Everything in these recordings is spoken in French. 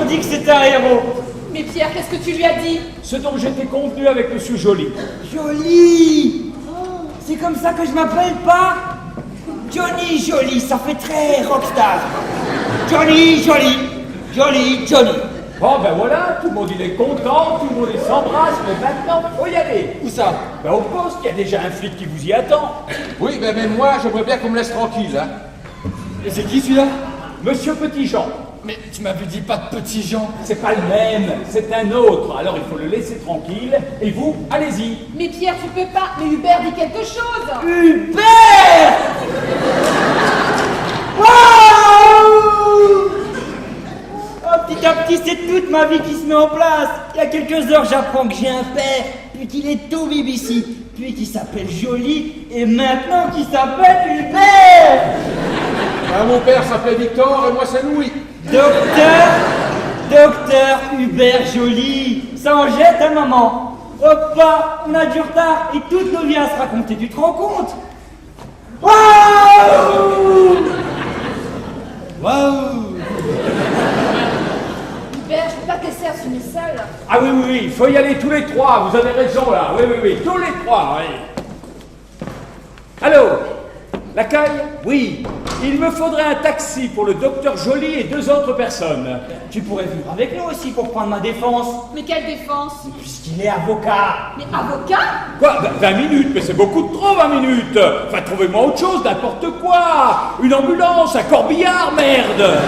dit que c'était un héros. Mais Pierre, qu'est-ce que tu lui as dit? Ce dont j'étais convenu avec Monsieur Joly. Joly. C'est comme ça que je m'appelle pas? Johnny Joly, ça fait très rockstar. Johnny Joly. Joly, Johnny. Bon ben voilà, tout le monde il est content, tout le monde il s'embrasse, mais maintenant faut y aller. Où ça? Ben au poste, il y a déjà un flic qui vous y attend. Oui, ben même moi, j'aimerais bien qu'on me laisse tranquille, hein. Et c'est qui celui-là? Monsieur Petit-Jean. Mais tu m'avais dit pas de petit Jean. C'est pas le même, c'est un autre. Alors il faut le laisser tranquille. Et vous, allez-y. Mais Pierre, tu peux pas. Mais Hubert dit quelque chose. Hubert! Waouh! Oh, petit à petit, c'est toute ma vie qui se met en place. Il y a quelques heures, j'apprends que j'ai un père, puis qu'il est tout BBC, puis qu'il s'appelle Joly, et maintenant qu'il s'appelle Hubert! Ben, mon père s'appelait Victor et moi c'est Louis. Docteur Hubert Joly, ça en jette, hein, maman? Opa, on a du retard et toutes nos vies à se raconter, tu te rends compte? Waouh! Waouh! Hubert, je peux pas te laisser assumer seul. Ah oui, oui, oui, il faut y aller tous les trois, vous avez raison là. Oui, oui, oui, tous les trois, oui. Allô? L'accueil? Oui. Il me faudrait un taxi pour le docteur Joly et 2 autres personnes. Tu pourrais venir avec nous aussi pour prendre ma défense, Mais quelle défense? puisqu'il est avocat. Mais avocat? Quoi? 20 minutes? Mais c'est beaucoup de trop, 20 minutes. Enfin, trouvez-moi autre chose, n'importe quoi. Une ambulance, un corbillard, merde.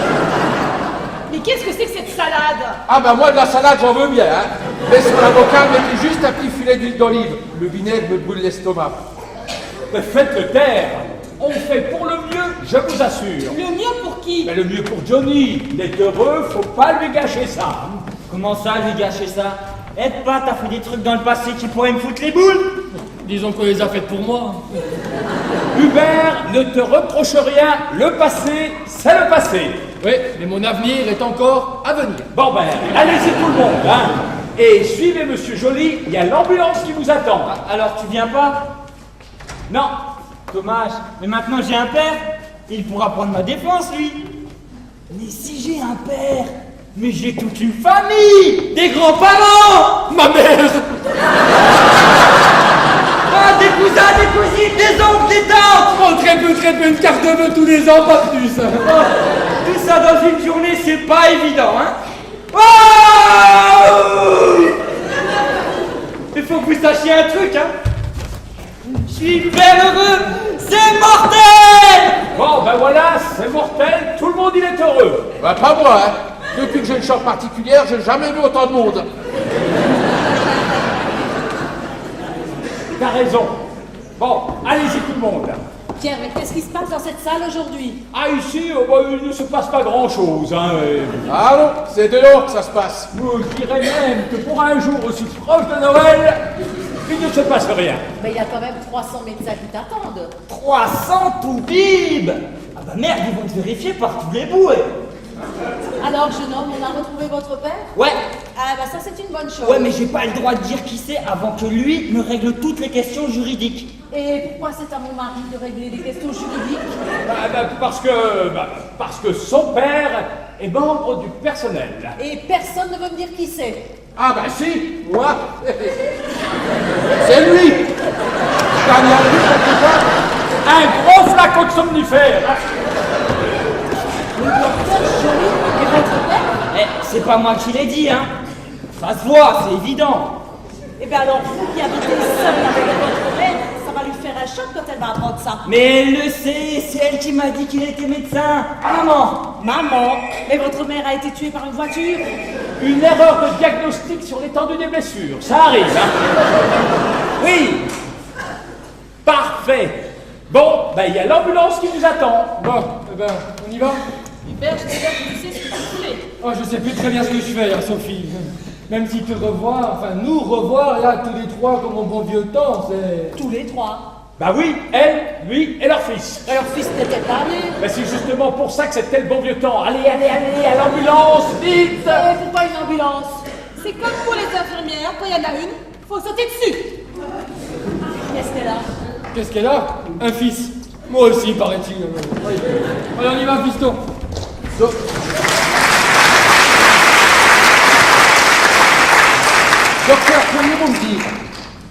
Mais qu'est-ce que c'est que cette salade? Ah ben moi de la salade j'en veux bien, hein. Laisse mon avocat mettre juste un petit filet d'huile d'olive. Le vinaigre me brûle l'estomac. Mais faites-le taire. On fait pour le mieux, je vous assure. Le mieux pour qui? Mais le mieux pour Johnny. Il est heureux, faut pas lui gâcher ça. Comment ça, lui gâcher ça? Aide pas, t'as fait des trucs dans le passé qui pourraient me foutre les boules. Disons qu'on les a faites pour moi. Hubert, ne te reproche rien. Le passé, c'est le passé. Oui, mais mon avenir est encore à venir. Bon ben, allez-y tout le monde, hein. Et suivez Monsieur Joly, il y a l'ambulance qui vous attend. Alors tu viens pas? Non. Dommage, mais maintenant j'ai un père, il pourra prendre ma défense, lui. Mais si j'ai un père, mais j'ai toute une famille, des grands-parents, Ma mère! ah, des cousins, des cousines, des oncles, des tantes. Oh, très peu, une carte de vœux tous les ans, pas plus. Oh, tout ça dans une journée, c'est pas évident, hein. Oh, il faut que vous sachiez un truc, hein. Je suis hyper heureux, c'est mortel. Bon ben voilà, c'est mortel, tout le monde il est heureux. Ben pas moi, hein. Depuis que j'ai une chambre particulière, j'ai jamais vu autant de monde. T'as raison. Bon, allez-y tout le monde. Pierre, mais qu'est-ce qui se passe dans cette salle aujourd'hui? Ah ici, oh, bah, il ne se passe pas grand-chose, hein. Ah non, c'est dehors que ça se passe. Je dirais même que pour un jour aussi proche de Noël, il ne se passe rien. Mais il y a quand même 300 médecins qui t'attendent. 300 toubibs. Ah bah merde, ils vont te vérifier par tous les bouts, Alors, jeune homme, on a retrouvé votre père? Ouais, Ah bah ça c'est une bonne chose. ouais, mais j'ai pas le droit de dire qui c'est avant que lui me règle toutes les questions juridiques. Et pourquoi c'est à mon mari de régler des questions juridiques? Parce que son père est membre du personnel. Et personne ne veut me dire qui c'est. Ah ben si, moi. C'est lui. Daniel, quelque part. Un gros flacon de somnifère. Le docteur Joly est votre père? Eh, c'est pas moi qui l'ai dit, hein. Ça se voit, c'est évident. Eh bien alors, vous qui habitez seul avec votre mère, ça va lui faire un choc quand elle va apprendre ça. Mais elle le sait, c'est elle qui m'a dit qu'il était médecin. Maman. Maman, mais votre mère a été tuée par une voiture? Une erreur de diagnostic sur l'étendue des blessures. Ça arrive, hein. Oui. Parfait. Bon, ben il y a l'ambulance qui nous attend. Bon, eh ben, on y va? Hubert, je sais que tu sais ce que tu voulais. Oh, je sais plus très bien ce que je fais, hein, Sophie. Même si te revoir, enfin nous revoir là tous les trois comme au bon vieux temps, c'est... Tous les trois. Bah oui, elle, lui et leur fils. Et leur fils n'était pas né. Ben c'est justement pour ça que c'est tel bon vieux temps. Allez, allez, allez, à l'ambulance, vite. Et pourquoi une ambulance? C'est comme pour les infirmières, quand il y en a une, faut sauter dessus. Qu'est-ce qu'elle a? Qu'est-ce qu'elle a? Un fils. Moi aussi, paraît-il. Allez, on y va, fiston. Docteur, pourriez-vous me dire?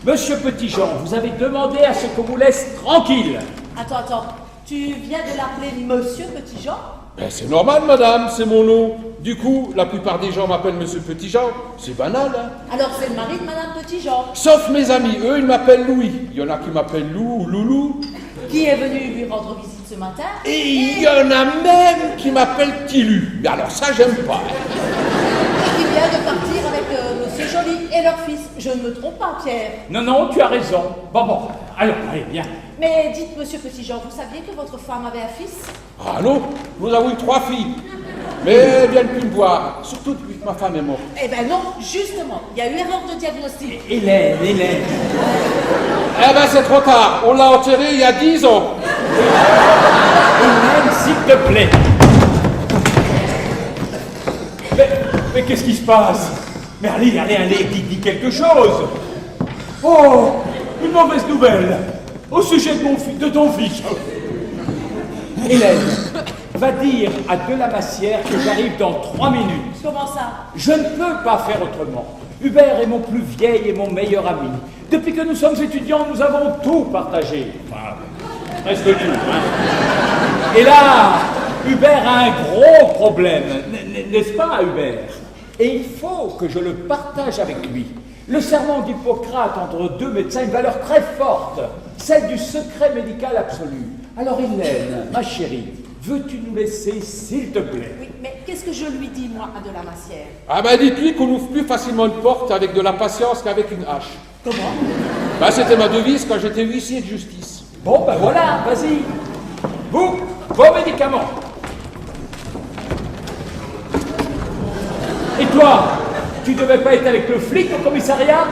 Monsieur Petitjean, vous avez demandé à ce qu'on vous laisse tranquille. Attends. Tu viens de l'appeler Monsieur Petitjean? Ben, c'est normal, madame, c'est mon nom. Du coup, la plupart des gens m'appellent Monsieur Petitjean. C'est banal, hein. Alors c'est le mari de Madame Petitjean. Sauf mes amis, eux, ils m'appellent Louis. Il y en a qui m'appellent Lou ou Loulou. Qui est venu lui rendre visite ce matin? Et il y en a même qui m'appellent Tilu. Mais alors ça, j'aime pas. Et qui vient de partir avec Monsieur Joly et leur fils. Je ne me trompe pas, Pierre. Non, tu as raison. Bon, allez, viens. Mais dites, Monsieur Petitjean, vous saviez que votre femme avait un fils? Ah non, nous avons eu 3 filles. Mais elles viennent plus me voir, surtout depuis que ma femme est morte. Eh ben non, justement, il y a eu erreur de diagnostic. Hélène. Eh ben c'est trop tard, on l'a enterrée il y a 10 ans. Hélène, s'il te plaît. Mais qu'est-ce qui se passe? Mais allez, dis quelque chose. Oh, une mauvaise nouvelle au sujet de ton fils. Hélène, va dire à Delamassière que j'arrive dans 3 minutes. Comment ça? Je ne peux pas faire autrement. Hubert est mon plus vieil et mon meilleur ami. Depuis que nous sommes étudiants, nous avons tout partagé. Enfin, presque tout. Hein. Et là, Hubert a un gros problème. N'est-ce pas, Hubert? Et il faut que je le partage avec lui. Le serment d'Hippocrate entre 2 médecins a une valeur très forte, celle du secret médical absolu. Alors Hélène, ma chérie, veux-tu nous laisser, s'il te plaît? Oui, mais qu'est-ce que je lui dis, moi, à Delamassière? Ah ben dites-lui qu'on ouvre plus facilement une porte avec de la patience qu'avec une hache. Comment? Ben c'était ma devise quand j'étais huissier de justice. Bon, ben voilà, vas-y. Vous, vos médicaments. Et toi, tu devais pas être avec le flic au commissariat?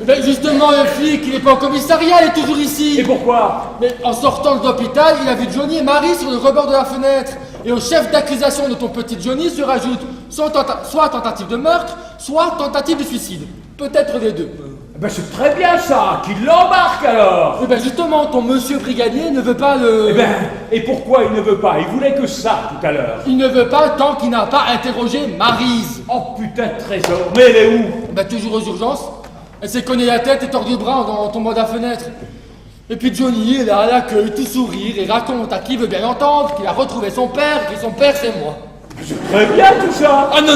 Ben justement, le flic, il n'est pas au commissariat, il est toujours ici. Et pourquoi? Mais en sortant de l'hôpital, il a vu Johnny et Marie sur le rebord de la fenêtre. Et au chef d'accusation de ton petit Johnny se rajoute soit tentative de meurtre, soit tentative de suicide. Peut-être les deux. Ben c'est très bien ça, qu'il l'embarque alors. Et ben justement, ton monsieur brigadier ne veut pas le... Eh ben, et pourquoi il ne veut pas? Il voulait que ça tout à l'heure. Il ne veut pas tant qu'il n'a pas interrogé Maryse. Oh putain de trésor, mais elle est où? Ben toujours aux urgences. Elle s'est cognée la tête et tordu le bras en tombant de la fenêtre. Et puis Johnny est là à l'accueil, tout sourire, et raconte à qui veut bien l'entendre qu'il a retrouvé son père, et que son père c'est moi. C'est très bien tout ça. Ah non,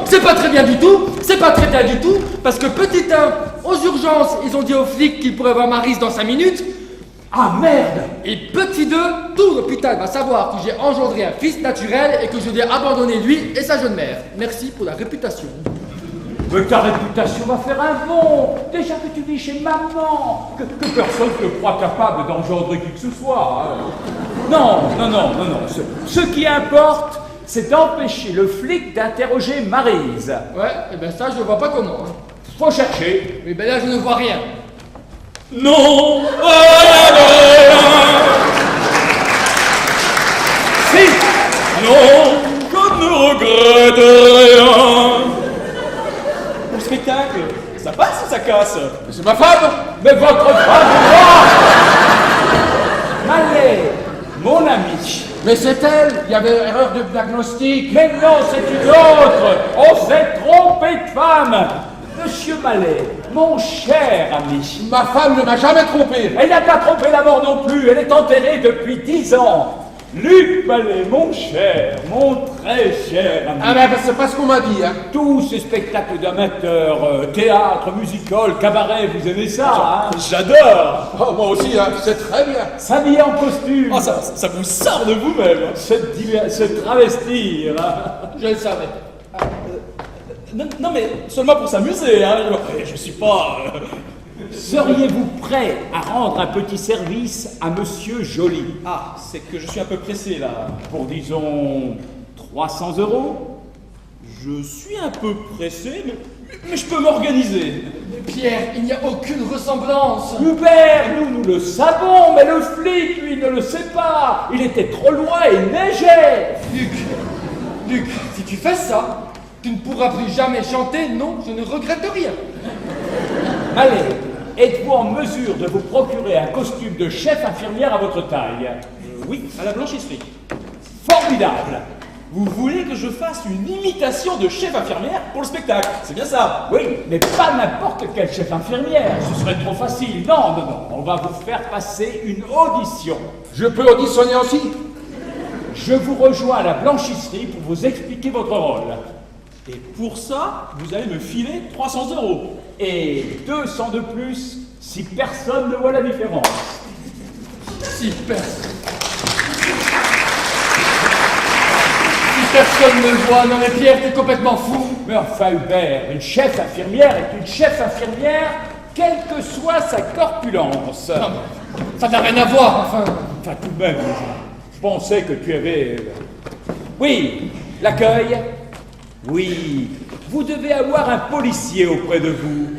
c'est pas très bien du tout, parce que petit 1, aux urgences, ils ont dit aux flics qu'ils pourraient voir Maryse dans 5 minutes, Ah merde. et petit 2, tout l'hôpital va savoir que j'ai engendré un fils naturel et que je dois abandonner lui et sa jeune mère. Merci pour la réputation. Mais ta réputation va faire un bond. Déjà que tu vis chez maman, que personne ne te croit capable d'engendrer qui que ce soit. Hein. Non. Ce qui importe, c'est d'empêcher le flic d'interroger Maryse. Ouais, et ben ça je vois pas comment. Hein. Faut chercher. Mais ben là je ne vois rien. Non. Si. Non, je ne regrette rien. Le spectacle, ça passe ou ça casse? C'est ma femme. Mais votre femme, moi Mallet, mon ami. Mais c'est elle, il y avait erreur de diagnostic. Mais non, c'est une autre. On s'est trompé de femme. Monsieur Mallet, mon cher ami. Ma femme ne m'a jamais trompé. Elle n'a pas trompé la mort non plus. Elle est enterrée depuis 10 ans. Luc Mallet, mon cher, mon très cher ami. Ah ben c'est pas ce qu'on m'a dit, hein. Tous ces spectacles d'amateurs, théâtre, musical, cabaret, vous aimez ça, hein? J'adore. Oh, moi aussi, hein, c'est très bien. S'habiller en costume, Oh, ça vous sort de vous-même. se travestir. Je le savais. Non mais seulement pour s'amuser, hein. Je suis pas... Seriez-vous prêt à rendre un petit service à Monsieur Joly? Ah, c'est que je suis un peu pressé là. Pour, disons, 300 €? Je suis un peu pressé, mais je peux m'organiser. Pierre, il n'y a aucune ressemblance. Hubert, nous le savons, mais le flic, lui, ne le sait pas. Il était trop loin et neigeait. Luc, si tu fais ça, tu ne pourras plus jamais chanter, non, je ne regrette rien. Allez, êtes-vous en mesure de vous procurer un costume de chef infirmière à votre taille? Oui, à la blanchisserie. Formidable. Vous voulez que je fasse une imitation de chef infirmière pour le spectacle? C'est bien ça? Oui, mais pas n'importe quel chef infirmière, ce serait trop facile. Non, non, non, on va vous faire passer une audition. Je peux auditionner aussi? Je vous rejoins à la blanchisserie pour vous expliquer votre rôle. Et pour ça, vous allez me filer 300 €. Et 200 de plus si personne ne voit la différence. Super. Si personne ne le voit, non mais Pierre, t'es complètement fou. Mais enfin Hubert, une chef infirmière est une chef infirmière, quelle que soit sa corpulence. Non, mais ça n'a rien à voir, enfin. Enfin tout de même, je pensais que tu avais... Oui, l'accueil. Oui, vous devez avoir un policier auprès de vous.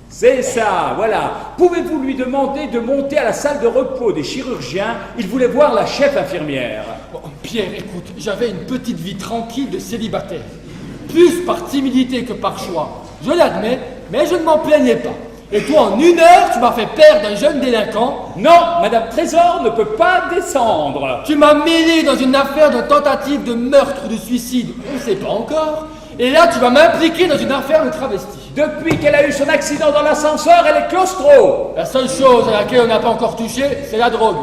C'est ça, voilà. Pouvez-vous lui demander de monter à la salle de repos des chirurgiens? Il voulait voir la chef infirmière. Bon, Pierre, écoute, j'avais une petite vie tranquille de célibataire. Plus par timidité que par choix. Je l'admets, mais je ne m'en plaignais pas. Et toi, en 1 heure, tu m'as fait perdre un jeune délinquant. Non, Madame Trésor ne peut pas descendre. Tu m'as mêlé dans une affaire de tentative de meurtre ou de suicide. On ne sait pas encore. Et là, tu vas m'impliquer dans une affaire de travesti. Depuis qu'elle a eu son accident dans l'ascenseur, elle est claustro. La seule chose à laquelle on n'a pas encore touché, c'est la drogue.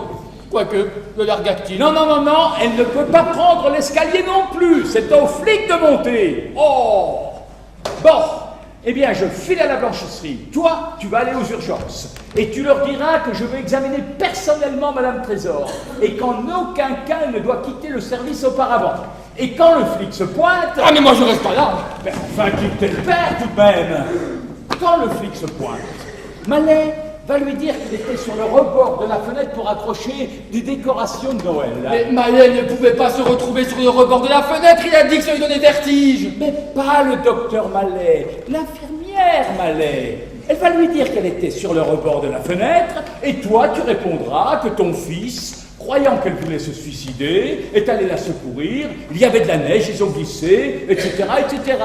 Quoique, le largactile. Non, non, non, non, elle ne peut pas prendre l'escalier non plus. C'est aux flics de monter. Oh. Bon, eh bien, je file à la blanchisserie. Toi, tu vas aller aux urgences. Et tu leur diras que je vais examiner personnellement Madame Trésor. Et qu'en aucun cas, elle ne doit quitter le service auparavant. Et quand le flic se pointe... Ah, mais moi, je reste pas là. Ben, enfin, qui t'es le père, tout de même. Quand le flic se pointe, Mallet va lui dire qu'il était sur le rebord de la fenêtre pour accrocher des décorations de Noël. Mais Mallet ne pouvait pas se retrouver sur le rebord de la fenêtre. Il a dit que ça lui donnait vertige. Mais pas le docteur Mallet, l'infirmière Mallet. Elle va lui dire qu'elle était sur le rebord de la fenêtre, et toi, tu répondras que ton fils, croyant qu'elle voulait se suicider, est allé la secourir, il y avait de la neige, ils ont glissé, etc., etc.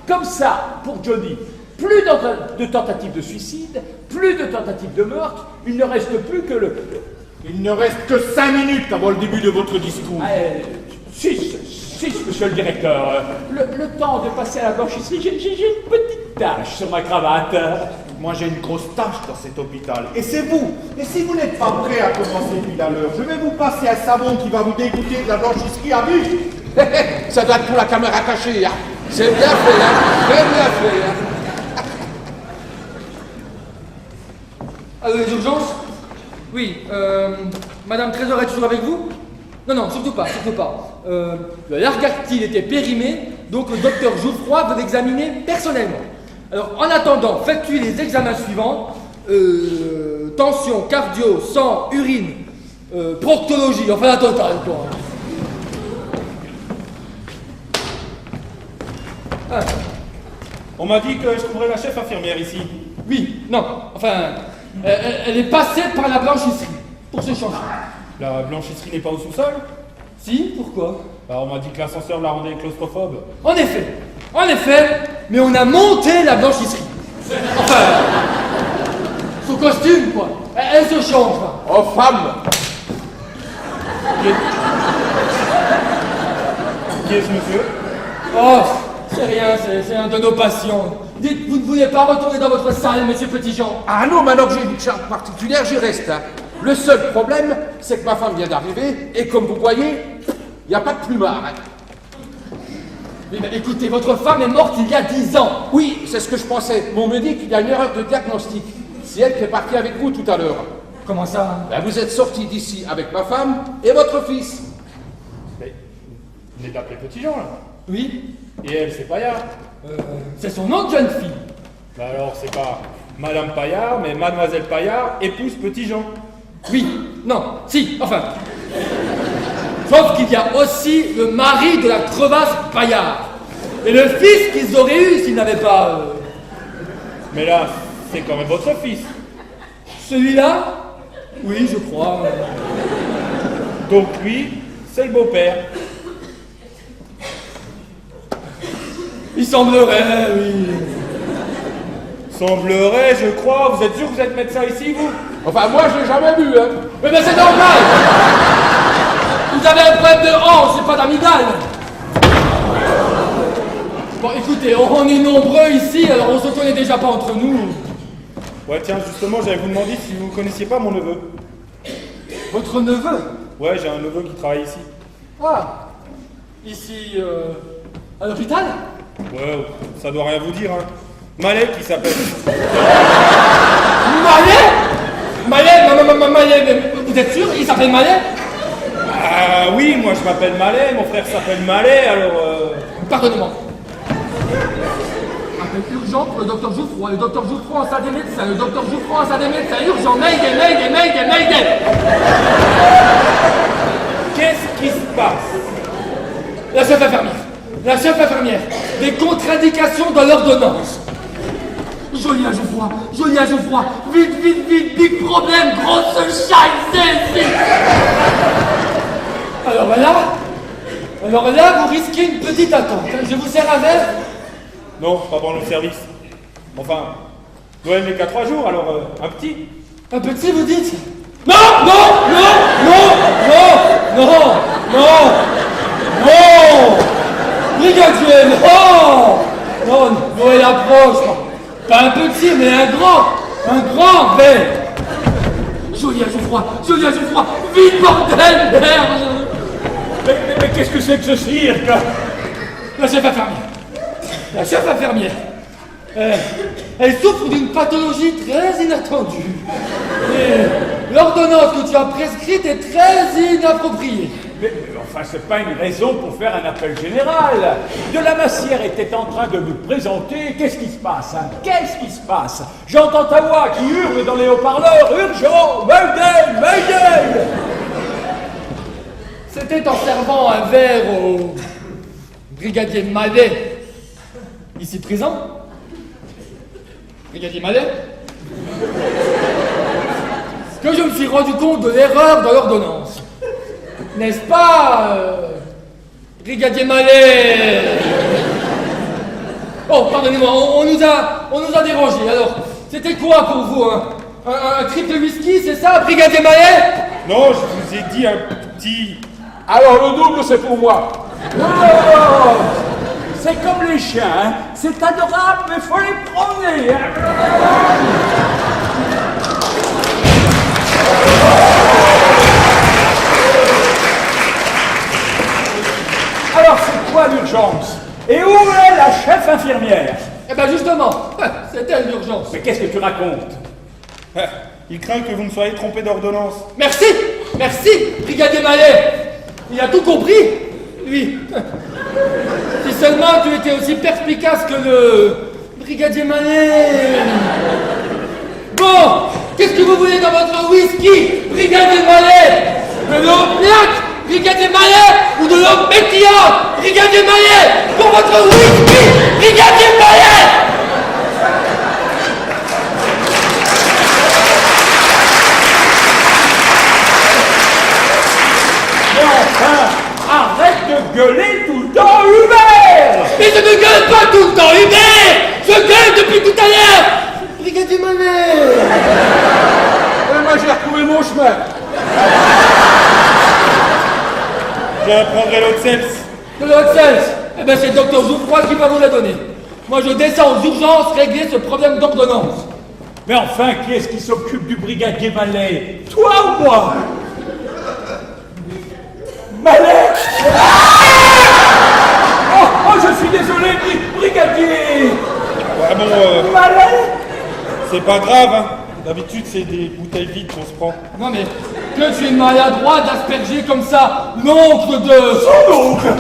Comme ça, pour Johnny, plus de tentatives de suicide, plus de tentatives de meurtre, il ne reste plus que le... Il ne reste que 5 minutes avant le début de votre discours. 6, monsieur le directeur. Le temps de passer à la blanchisserie, j'ai une petite tache sur ma cravate. Moi, j'ai une grosse tâche dans cet hôpital. Et c'est vous. Et si vous n'êtes pas prêt à commencer tout à l'heure, je vais vous passer un savon qui va vous dégoûter de la blanchisserie à vue. Ça doit être pour la caméra cachée, hein. C'est bien fait, hein. Très bien fait, hein. Les urgences? Oui, Madame Trésor est toujours avec vous? Non, non, surtout pas, surtout pas. Le largactile était périmé, donc le docteur Geoffroy veut l'examiner personnellement. Alors, en attendant, faites-lui les examens suivants. Tension, cardio, sang, urine, proctologie, enfin la totale, quoi. Ah. On m'a dit que je trouverais la chef infirmière ici. Oui, non, enfin, elle est passée par la blanchisserie, pour se changer. La blanchisserie n'est pas au sous-sol? Si, pourquoi? Bah, on m'a dit que l'ascenseur la rendait claustrophobe. En effet, mais on a monté la blanchisserie. Enfin, son costume, quoi. Elle se change, quoi. Oh, femme! Qui est ce monsieur? Oh, c'est rien, c'est un de nos patients. Dites, vous ne voulez pas retourner dans votre salle, monsieur Petitjean? Ah non, maintenant que j'ai une charge particulière, j'y reste, hein. Le seul problème, c'est que ma femme vient d'arriver, et comme vous voyez, il n'y a pas de plumard, hein. Mais écoutez, votre femme est morte il y a 10 ans. Oui, c'est ce que je pensais. Mais on me dit qu'il y a une erreur de diagnostic. C'est elle qui est partie avec vous tout à l'heure. Comment ça? Ben, vous êtes sortis d'ici avec ma femme et votre fils. Mais vous êtes appelé Petitjean, là? Oui, Et elle, c'est Paillard? c'est son nom de jeune fille. Bah alors, c'est pas Madame Paillard, mais Mademoiselle Paillard, épouse Petitjean. Oui, non, si, enfin. Sauf qu'il y a aussi le mari de la crevasse Paillard. Et le fils qu'ils auraient eu s'ils n'avaient pas... Mais là, c'est quand même votre fils. Celui-là? Oui, je crois. Donc lui, c'est le beau-père. Il semblerait, oui. Semblerait, je crois. Vous êtes sûr que vous êtes médecin ici, vous? Enfin, moi, je l'ai jamais vu, hein. Mais ben c'est normal. Vous avez un problème de hanche, c'est pas d'amygdale. Bon, écoutez, on est nombreux ici, alors on se connaît déjà pas entre nous. Ouais, tiens, justement, j'allais vous demander si vous connaissiez pas mon neveu. Votre neveu? Ouais, j'ai un neveu qui travaille ici. Ah, ici, à l'hôpital? Ouais, ça doit rien vous dire, hein. Malek, il s'appelle. Malais, mais vous êtes sûr? Il s'appelle Malais? Ah oui, moi je m'appelle Malais, mon frère s'appelle Malais, alors Pardonnez-moi. Appel urgent pour le docteur Jouffroy. Le docteur Jouffroy en salle des médecins. Le docteur Jouffroy en salle des médecins. Urgent. Mayday. Qu'est-ce qui se passe? La chef infirmière. Des contre-indications dans l'ordonnance. Jolia Jouffroy. Vite. Big problème. Grosse chaise. Alors là, vous risquez une petite attente. Je vous sers un verre? Non, pas pour le service. Enfin, Noël n'est qu'à 3 jours, alors un petit. Un petit, vous dites? Non! Brigadier, non! Noël approche. Pas un petit, mais un grand verre. Jolia Jouffroy. Vite, bordel, merde! Mais qu'est-ce que c'est que ce cirque? La chef infirmière. Elle souffre d'une pathologie très inattendue. Et l'ordonnance que tu as prescrite est très inappropriée. Mais enfin, c'est pas une raison pour faire un appel général. De la Massière était en train de nous présenter. Qu'est-ce qui se passe, hein? Qu'est-ce qui se passe? J'entends ta voix qui hurle dans les haut-parleurs. Urgent! Mayday! C'était en servant un verre au brigadier Malais, ici présent. Brigadier Malais, que je me suis rendu compte de l'erreur dans l'ordonnance. N'est-ce pas, brigadier Malais? Oh, pardonnez-moi, on nous a dérangés. Alors, c'était quoi pour vous, hein? Un triple whisky, c'est ça, brigadier Malais? Non, je vous ai dit un petit. Alors le double, c'est pour moi. Oh, c'est comme les chiens, hein? C'est adorable, mais faut les promener. Hein? Alors c'est quoi l'urgence? Et où est la chef infirmière? Eh ben justement, c'était l'urgence. Mais qu'est-ce que tu racontes? Il craint que vous ne soyez trompé d'ordonnance. Merci, brigadier Malais. Il a tout compris, lui. Si seulement tu étais aussi perspicace que le brigadier Malais. Bon, qu'est-ce que vous voulez dans votre whisky, brigadier Malais? De l'eau black, brigadier Malais, ou de l'eau pétillante, brigadier Malais? Pour votre whisky, brigadier Malais! Arrête de gueuler tout le temps, Hubert! Mais je ne gueule pas tout le temps, Hubert! Je gueule depuis tout à l'heure! Brigadier Malais! Moi j'ai retrouvé mon chemin. Je prendrai l'autre sels. De l'autre sens? Eh ben c'est le docteur Jouffroy qui va vous la donner. Moi je descends aux urgences régler ce problème d'ordonnance. Mais enfin, qui est-ce qui s'occupe du brigadier Malais? Toi ou moi? Malais! Oh, je suis désolé, brigadier! Ouais, bon, Malais! c'est pas grave, hein. D'habitude, c'est des bouteilles vides qu'on se prend. Non mais, que tu es maladroit d'asperger comme ça l'oncle de... Son oncle!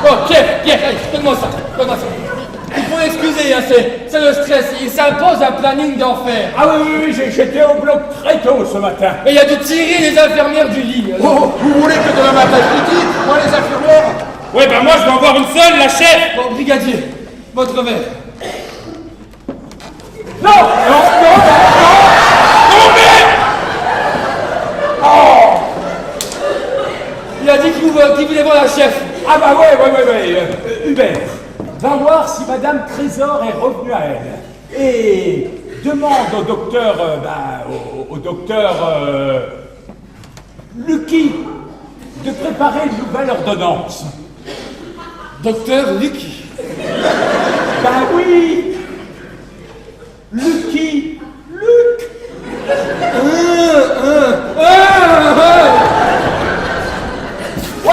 Oh, Pierre, allez, donne-moi ça. Il faut l'excuser, hein, c'est le stress, il s'impose un planning d'enfer. Ah oui, j'étais au bloc très tôt ce matin. Et il y a dû tirer les infirmières du lit. Alors. Oh, vous voulez que demain matin je vous dise, moi les infirmières? Ouais, ben moi, je dois en voir une seule, la chef. Bon, brigadier, votre verre. Non, Il a dit qu'il voulait voir la chef. Ah bah ouais. Hubert, va voir si Madame Trésor est revenue à elle. Et demande au docteur, au docteur Lucky préparé une nouvelle ordonnance. Docteur Lucky. Ben oui, Lucky, Luc. Ouais.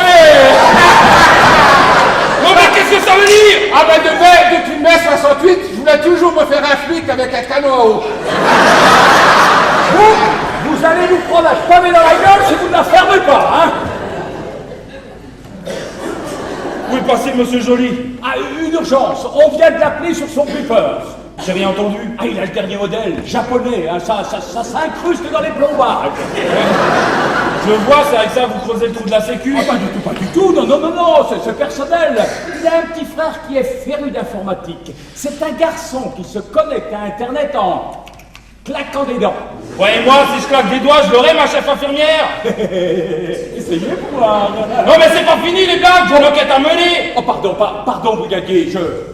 Non mais qu'est-ce que ça veut dire? Ah ben depuis mai 68, je voulais toujours me faire un flic avec un canon à eau. Vous allez nous prendre la pommée dans la gueule si vous ne la fermez pas, hein? Où est passé monsieur Joly? Ah, une urgence, on vient de l'appeler sur son beeper. J'ai rien entendu. Ah, il a le dernier modèle, japonais, hein, ça s'incruste dans les plombages. Je vois, c'est avec ça que vous creusez le trou de la sécu. Ah, pas du tout, non, c'est personnel. Il a un petit frère qui est féru d'informatique. C'est un garçon qui se connecte à Internet en claquant des dents. Croyez-moi, si je claque des doigts, je l'aurai, ma chef infirmière. Essayez de voir. Non mais c'est pas fini les blagues, j'ai une enquête à mener. Oh, pardon, brigadier,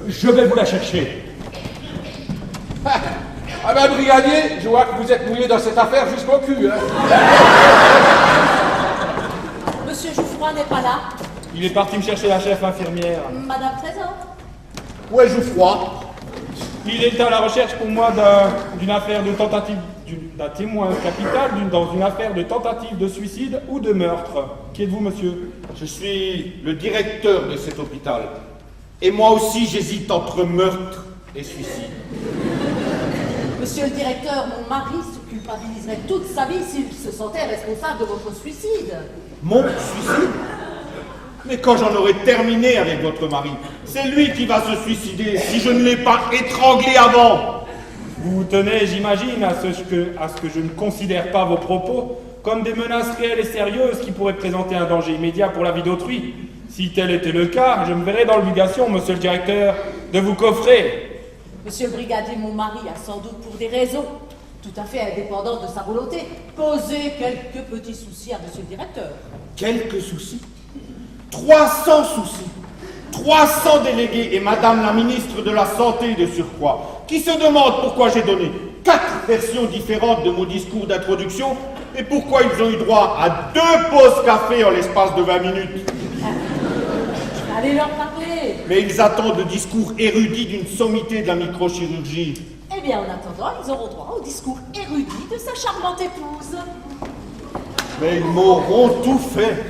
je vais vous la chercher. Ah ben brigadier, je vois que vous êtes mouillé dans cette affaire jusqu'au cul, hein. Monsieur Jouffroy n'est pas là. Il est parti me chercher la chef infirmière. Madame Trésor. Ouais, Jouffroy. Il est à la recherche pour moi d'une affaire de tentative, d'un témoin capital dans une affaire de tentative de suicide ou de meurtre. Qui êtes-vous, monsieur? Je suis le directeur de cet hôpital. Et moi aussi, j'hésite entre meurtre et suicide. Monsieur le directeur, mon mari se culpabiliserait toute sa vie s'il se sentait responsable de votre suicide. Mon suicide? Mais quand j'en aurai terminé avec votre mari, c'est lui qui va se suicider si je ne l'ai pas étranglé avant. Vous tenez, j'imagine, à ce que je ne considère pas vos propos comme des menaces réelles et sérieuses qui pourraient présenter un danger immédiat pour la vie d'autrui. Si tel était le cas, je me verrais dans l'obligation, monsieur le directeur, de vous coffrer. Monsieur le brigadier, mon mari a sans doute pour des raisons tout à fait indépendantes de sa volonté posé quelques petits soucis à monsieur le directeur. Quelques soucis? 300 soucis, 300 délégués et madame la ministre de la Santé de surcroît, qui se demandent pourquoi j'ai donné 4 versions différentes de mon discours d'introduction et pourquoi ils ont eu droit à 2 pauses café en l'espace de 20 minutes. Je vais aller leur parler. Mais ils attendent le discours érudit d'une sommité de la microchirurgie. Eh bien, en attendant, ils auront droit au discours érudit de sa charmante épouse. Mais ils m'auront tout fait.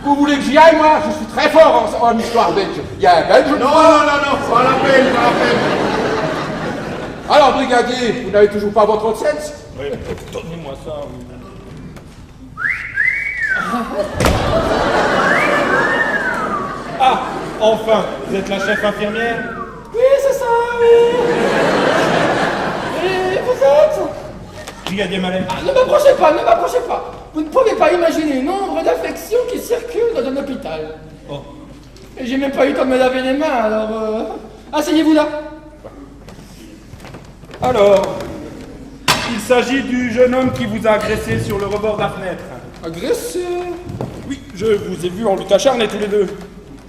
Vous voulez que j'y aille, moi? Je suis très fort en histoire belge. Il y a un belge? Non, pas la peine, pas la peine. Alors, brigadier, vous n'avez toujours pas votre autre sense? Oui, donnez-moi ça. Ah, enfin, vous êtes la chef infirmière? Oui, c'est ça, oui. Et vous êtes? Brigadier Mallet. Ah, ne m'approchez pas. Vous ne pouvez pas imaginer le nombre d'infections qui circulent dans un hôpital. Oh. Et j'ai même pas eu le temps de me laver les mains, alors... Asseyez-vous là. Alors, il s'agit du jeune homme qui vous a agressé sur le rebord de la fenêtre. Agressé. Oui, je vous ai vu en lutte acharnée tous les deux.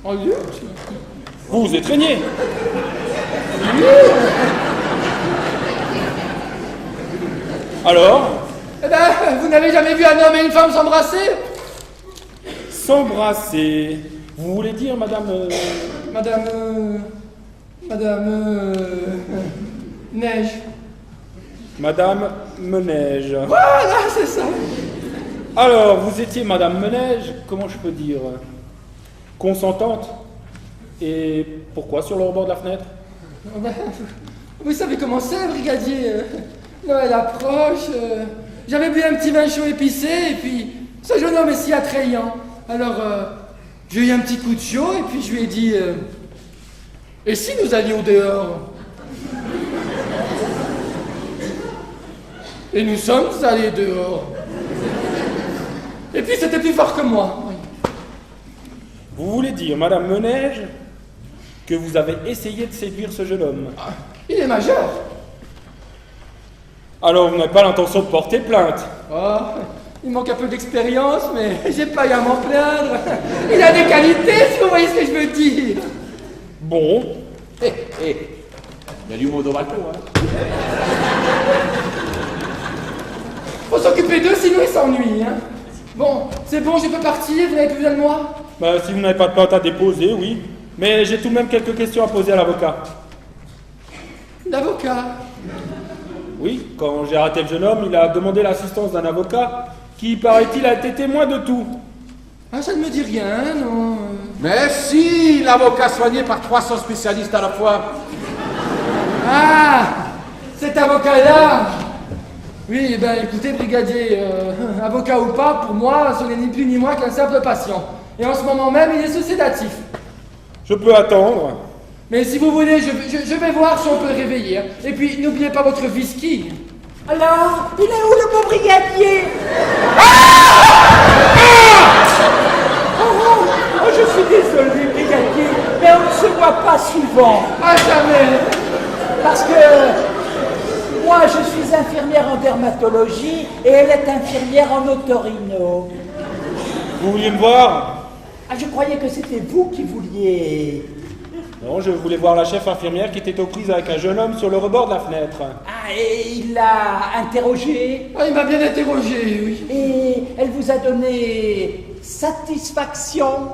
En lutte. Vous vous étreignez. Alors, Eh ben, vous n'avez jamais vu un homme et une femme s'embrasser? s'embrasser. Vous voulez dire, madame... Neige. Madame Meneige. Voilà, c'est ça. Alors, vous étiez madame Meneige, comment je peux dire, consentante? Et pourquoi sur le rebord de la fenêtre? Oh ben, vous savez comment c'est, brigadier. Noël approche. J'avais bu un petit vin chaud épicé, et puis ce jeune homme est si attrayant. Alors, j'ai eu un petit coup de chaud, et puis je lui ai dit et si nous allions dehors? Et nous sommes allés dehors. Et puis c'était plus fort que moi. Vous voulez dire, madame Meneige, que vous avez essayé de séduire ce jeune homme? Ah, il est majeur. Alors, vous n'avez pas l'intention de porter plainte? Oh, il manque un peu d'expérience, mais j'ai pas eu à m'en plaindre. Il a des qualités, si vous voyez ce que je veux dire. Bon. Il y a du monde au balcon, hein. Faut s'occuper d'eux, sinon ils s'ennuient, hein. Bon, c'est bon, je peux partir, vous n'avez plus besoin de moi? Bah, si vous n'avez pas de plainte à déposer, oui. Mais j'ai tout de même quelques questions à poser à l'avocat. L'avocat? Oui, quand j'ai arrêté le jeune homme, il a demandé l'assistance d'un avocat qui, paraît-il, a été témoin de tout. Ah, ça ne me dit rien, non. Mais si, l'avocat soigné par 300 spécialistes à la fois. Ah, cet avocat-là. Oui, ben écoutez, brigadier, avocat ou pas, pour moi, ce n'est ni plus ni moins qu'un simple patient. Et en ce moment même, il est sous sédatif. Je peux attendre. Mais si vous voulez, je vais voir si on peut le réveiller. Et puis, n'oubliez pas votre whisky. Alors, il est où le beau brigadier? Oh, je suis désolé, brigadier, mais on ne se voit pas souvent. Ah, jamais. Parce que moi, je suis infirmière en dermatologie et elle est infirmière en otorino. Vous vouliez me voir? Ah, je croyais que c'était vous qui vouliez. Non, je voulais voir la chef infirmière qui était aux prises avec un jeune homme sur le rebord de la fenêtre. Ah, et il l'a interrogée Ah, il m'a bien interrogé, oui. et elle vous a donné satisfaction.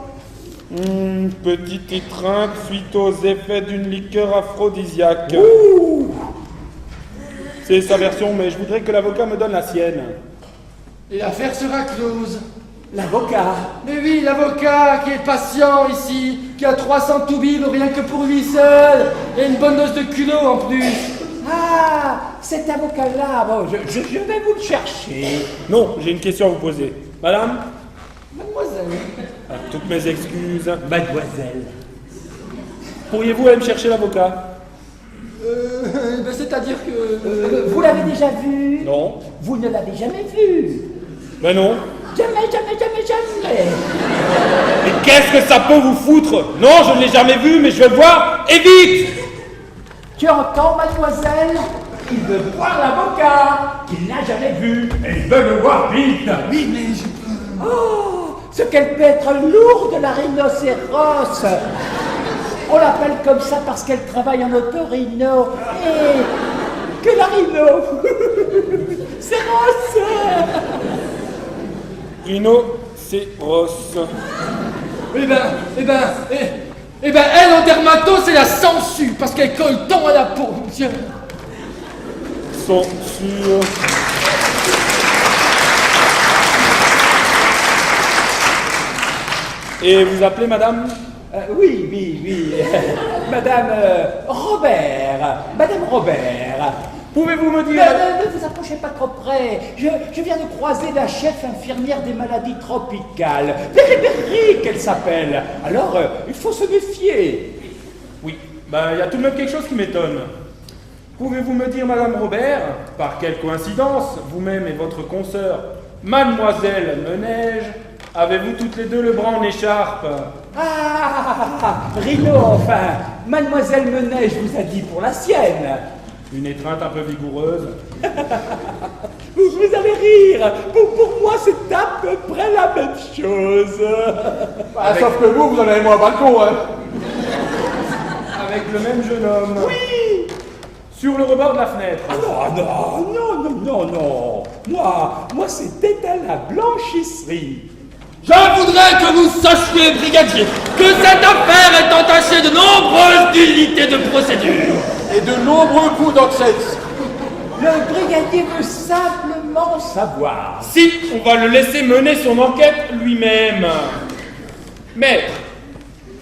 Petite étreinte suite aux effets d'une liqueur aphrodisiaque. Ouh. C'est sa version, mais je voudrais que l'avocat me donne la sienne. Et l'affaire sera close. L'avocat. Mais oui, l'avocat qui est patient ici, qui a 300 toubibs rien que pour lui seul, et une bonne dose de culot en plus. Ah, cet avocat-là, bon, je vais vous le chercher. Non, j'ai une question à vous poser. Madame? Mademoiselle. Ah, toutes mes excuses. Mademoiselle. Pourriez-vous aller me chercher l'avocat? Ben, c'est-à-dire que... Vous l'avez déjà vu? Non. Vous ne l'avez jamais vu? Ben non. Jamais, jamais, jamais, jamais. Mais qu'est-ce que ça peut vous foutre? Non, je ne l'ai jamais vu, mais je veux le voir, et vite! Tu entends, mademoiselle? Il veut voir l'avocat qu'il n'a jamais vu. Et il veut le voir vite. Oui, mais je... Oh, ce qu'elle peut être lourde, la rhinocéros. On l'appelle comme ça parce qu'elle travaille en otorino. Et que la rhino, c'est Ross. Rhino, c'est Ross. Eh ben, elle en dermato, c'est la sangsue, parce qu'elle colle tant à la peau. Tiens. Censure. Et vous appelez madame? Oui. Madame Robert. Madame Robert. Pouvez-vous me dire... Ne vous approchez pas trop près. Je viens de croiser la chef infirmière des maladies tropicales. Berry qu'elle s'appelle. Alors, il faut se méfier. Oui, ben il y a tout de même quelque chose qui m'étonne. Pouvez-vous me dire, madame Robert, par quelle coïncidence, vous-même et votre consoeur, mademoiselle Meneige, avez-vous toutes les deux le bras en écharpe? Ah, Rino, enfin. Mademoiselle Meneige vous a dit pour la sienne. Une étreinte un peu vigoureuse. Vous allez rire. Pour moi, c'est à peu près la même chose. Sauf que vous en avez moins un balcon, hein. Avec le même jeune homme. Oui. Sur le rebord de la fenêtre. Ah non. Moi, c'était à la blanchisserie. Je voudrais que vous sachiez, brigadier, que cette affaire est entachée de nombreuses nullités de procédure. Et de nombreux coups d'absence. Le brigadier veut simplement savoir. Si, on va le laisser mener son enquête lui-même. Maître,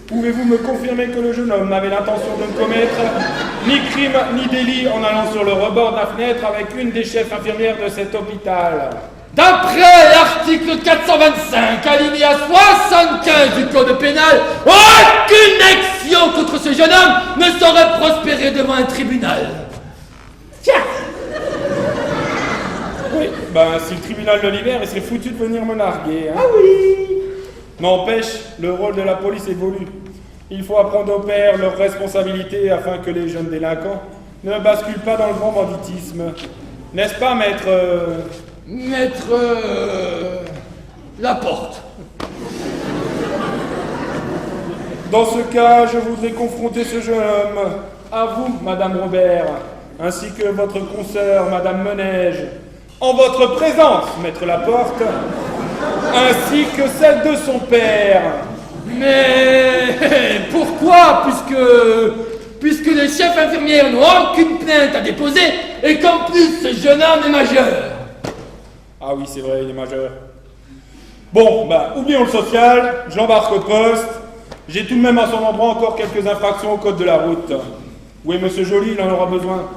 pouvez-vous me confirmer que le jeune homme n'avait l'intention de commettre ni crime ni délit en allant sur le rebord de la fenêtre avec une des chefs infirmières de cet hôpital? D'après l'article 425, alinéa 75 du Code pénal, aucune action contre ce jeune homme ne saurait prospérer devant un tribunal. Tiens. Oui, ben si le tribunal le libère, il serait foutu de venir me narguer. Hein. Ah oui. N'empêche, le rôle de la police évolue. Il faut apprendre aux pères leurs responsabilités afin que les jeunes délinquants ne basculent pas dans le grand banditisme. N'est-ce pas, maître Maître... Laporte. Dans ce cas, je voudrais confronter ce jeune homme à vous, madame Robert, ainsi que votre consoeur, madame Meneige, en votre présence, maître Laporte, ainsi que celle de son père. Mais pourquoi, puisque les chefs infirmières n'ont aucune plainte à déposer et qu'en plus ce jeune homme est majeur? Ah oui, c'est vrai, il est majeur. Bon, bah, oublions le social, je l'embarque au poste. J'ai tout de même à son endroit encore quelques infractions au code de la route. Où est Monsieur Joly, il en aura besoin.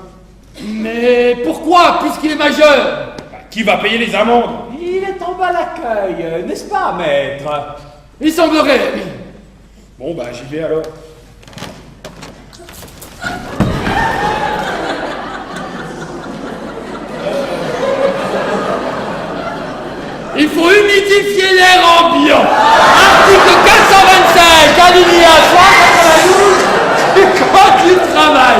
Mais pourquoi, puisqu'il est majeur? Bah, qui va payer les amendes? Il est en bas à l'accueil, n'est-ce pas, maître? Il semblerait, oui. Bon, bah, j'y vais alors. Il faut humidifier l'air ambiant. Article 425, alinéa 392 du Code du travail.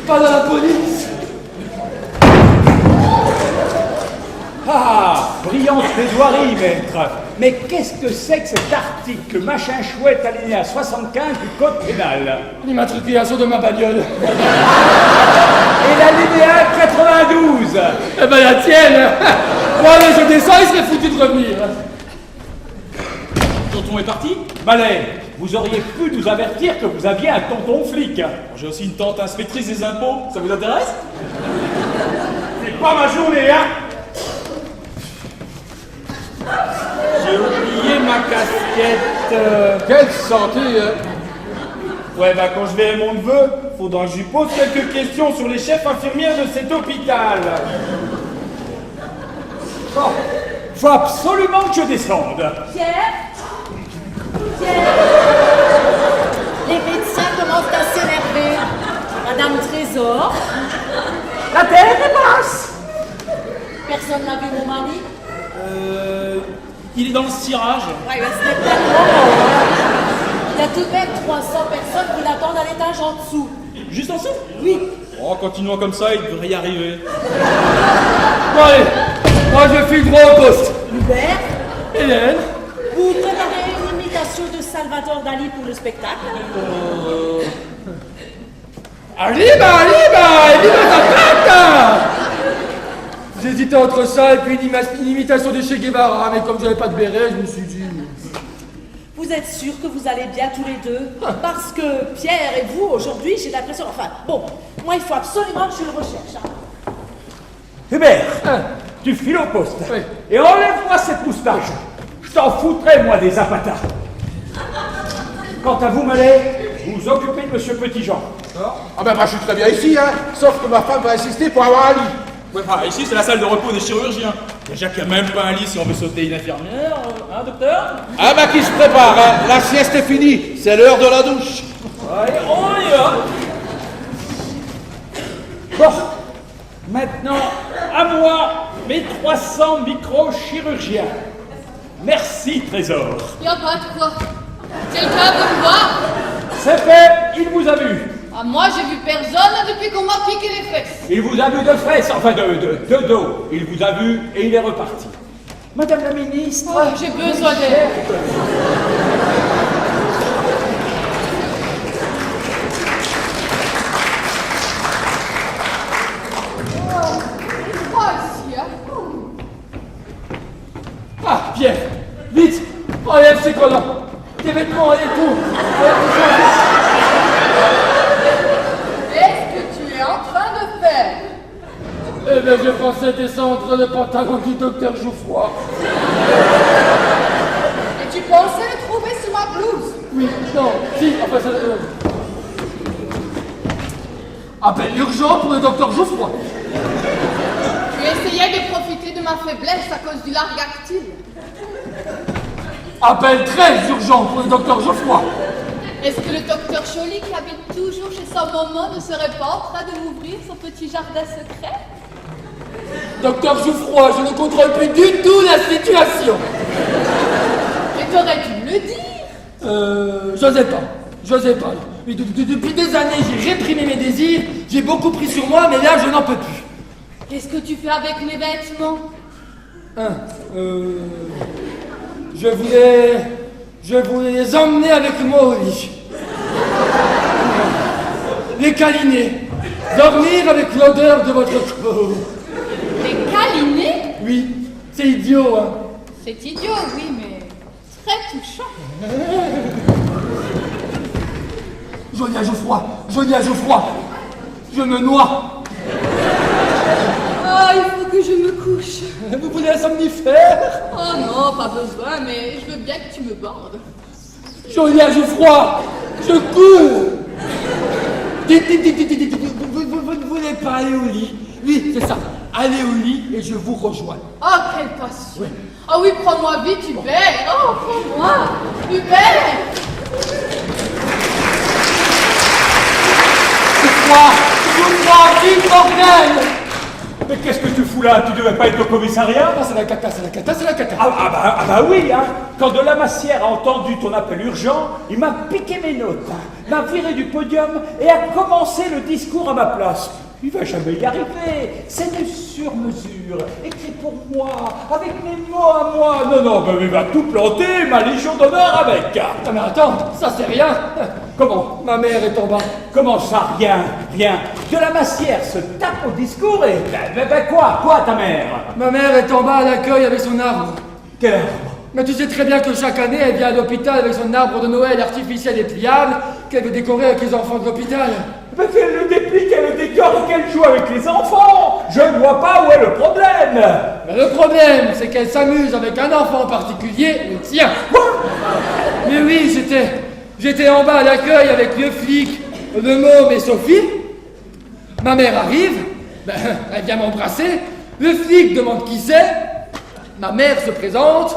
Pas dans la police. Ah, brillante plaidoirie, maître. Mais qu'est-ce que c'est que cet article machin chouette alinéa 75 du code pénal? L'immatriculation de ma bagnole. Et l'alinéa 92? Eh ben la tienne. Bon allez, je descends, il serait foutu de revenir. Tonton est parti? Malais, vous auriez pu nous avertir que vous aviez un tonton flic. J'ai aussi une tante inspectrice des impôts, ça vous intéresse? C'est pas ma journée, hein? J'ai oublié ma casquette. Quelle santé, hein? Ouais, bah quand je verrai mon neveu, faudra que je lui pose quelques questions sur les chefs infirmières de cet hôpital. Bon, faut absolument que je descende. Pierre? Les médecins commencent à s'énerver. Madame Trésor? La terre est basse. Personne n'a vu mon mari? Il est dans le cirage. Ouais, ben, ce n'est pas le moment, hein. Il y a tout de même 300 personnes qui l'attendent à l'étage en dessous. Juste en dessous? Oui. Oh, continuant comme ça, il devrait y arriver. Bon allez, moi je file droit au poste. Hubert, Hélène? vous préparez une imitation de Salvador Dali pour le spectacle? Arriba, et viva Zapata! J'hésitais entre ça et puis une imitation de Che Guevara, mais comme j'avais pas de béret, je me suis dit... Vous êtes sûr que vous allez bien tous les deux? Parce que Pierre et vous, aujourd'hui, j'ai l'impression... Enfin, bon, moi, il faut absolument que je le recherche. Hein. Hubert, Hein? tu files au poste. Oui. Et enlève-moi cette moustache. Je t'en foutrais, moi, des Zapata. Quant à vous, Malais, vous vous occupez de Monsieur Petitjean. Ah ben, moi, je suis très bien ici, hein. Sauf que ma femme va insister pour avoir un lit. Ouais, bah, ici c'est la salle de repos des chirurgiens. Déjà qu'il n'y a même pas un lit si on veut sauter une infirmière, hein, docteur? Ah ben, qui se prépare, hein. La sieste est finie. C'est l'heure de la douche. Allez, on y va! Bon, maintenant, à moi, mes 300 micro-chirurgiens. Merci, Trésor. Y a pas de quoi. Quelqu'un veut me voir? C'est fait, il vous a vu. Ah, moi, j'ai vu personne depuis qu'on m'a piqué les fesses. Il vous a vu de fesses, enfin de dos. Il vous a vu et il est reparti. Madame la ministre... Oh, j'ai besoin d'aide. Oh, ici, hein. Ah, Pierre, vite, enlève ces collants. Tes vêtements, allez, tout. Qu'est-ce que tu es en train de faire? Eh bien, je pensais descendre le pantalon du docteur Jouffroy. Et tu pensais le trouver sous ma blouse? Oui, non, si, enfin ça... Appel urgent pour le docteur Jouffroy. Tu essayais de profiter de ma faiblesse à cause du largactile. Appel très urgent pour le docteur Jouffroy. Est-ce que le docteur Joly, qui habite toujours chez sa maman, ne serait pas en train de m'ouvrir son petit jardin secret? Docteur Jouffroy, je ne contrôle plus du tout la situation. Mais t'aurais dû me le dire. J'osais pas. Mais depuis des années, j'ai réprimé mes désirs, j'ai beaucoup pris sur moi, mais là, je n'en peux plus. Qu'est-ce que tu fais avec mes vêtements? Je Je voulais les emmener avec moi au lit. Les câliner. Dormir avec l'odeur de votre corps. Les câliner? Oui, c'est idiot, hein. C'est idiot, oui, mais très touchant. Johnny à Geoffroy, Johnny à Geoffroy. Je me noie. Ah, il faut que je me couche. Vous voulez un somnifère? Oh non, pas besoin, mais je veux bien que tu me bordes. Johnny à Geoffroy, je cours. Dites, vous ne voulez pas aller au lit? Oui, c'est ça. Allez au lit et je vous rejoins. Oh, quelle passion. Ah oui, prends-moi vite, Hubert. Oh, prends-moi. Hubert. Geoffroy, vite, bordel! Mais qu'est-ce que tu fous là? Tu devais pas être au commissariat? Ah, c'est la cata, c'est la cata, c'est la cata. Ah bah oui, hein. Quand de la Massière a entendu ton appel urgent, il m'a piqué mes notes, m'a viré du podium et a commencé le discours à ma place. Il va jamais y arriver. C'est du sur-mesure, écrit pour moi, avec mes mots à moi. Non, mais il va tout planter, ma légion d'honneur avec. Ah, mais attends, ça c'est rien. Comment? Ma mère est en bas. Comment ça? Rien. De la Massière se tape au discours et... Quoi, ta mère? Ma mère est en bas à l'accueil avec son arbre. Quel arbre? Mais tu sais très bien que chaque année, elle vient à l'hôpital avec son arbre de Noël artificiel et pliable qu'elle veut décorer avec les enfants de l'hôpital. Mais qu'elle le déplie, qu'elle le décore et qu'elle joue avec les enfants. Je ne vois pas où est le problème. Mais le problème, c'est qu'elle s'amuse avec un enfant en particulier, le tien. Quoi? Mais oui, j'étais en bas à l'accueil avec le flic, le môme et Sophie. Ma mère arrive, elle vient m'embrasser. Le flic demande qui c'est. Ma mère se présente.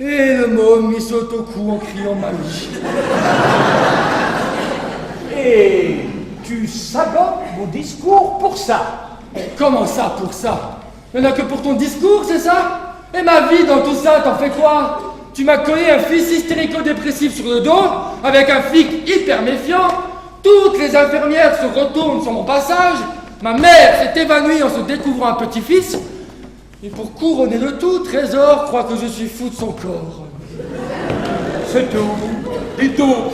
Et le môme il saute au cou en criant mamie. Et tu sabotes mon discours pour ça. Comment ça pour ça? Il n'y en a que pour ton discours, c'est ça? Et ma vie dans tout ça, t'en fais quoi? Tu m'as collé un fils hystérico-dépressif sur le dos, avec un flic hyper méfiant. Toutes les infirmières se retournent sur mon passage. Ma mère s'est évanouie en se découvrant un petit-fils. Et pour couronner le tout, Trésor croit que je suis fou de son corps. C'est tout. Dites donc.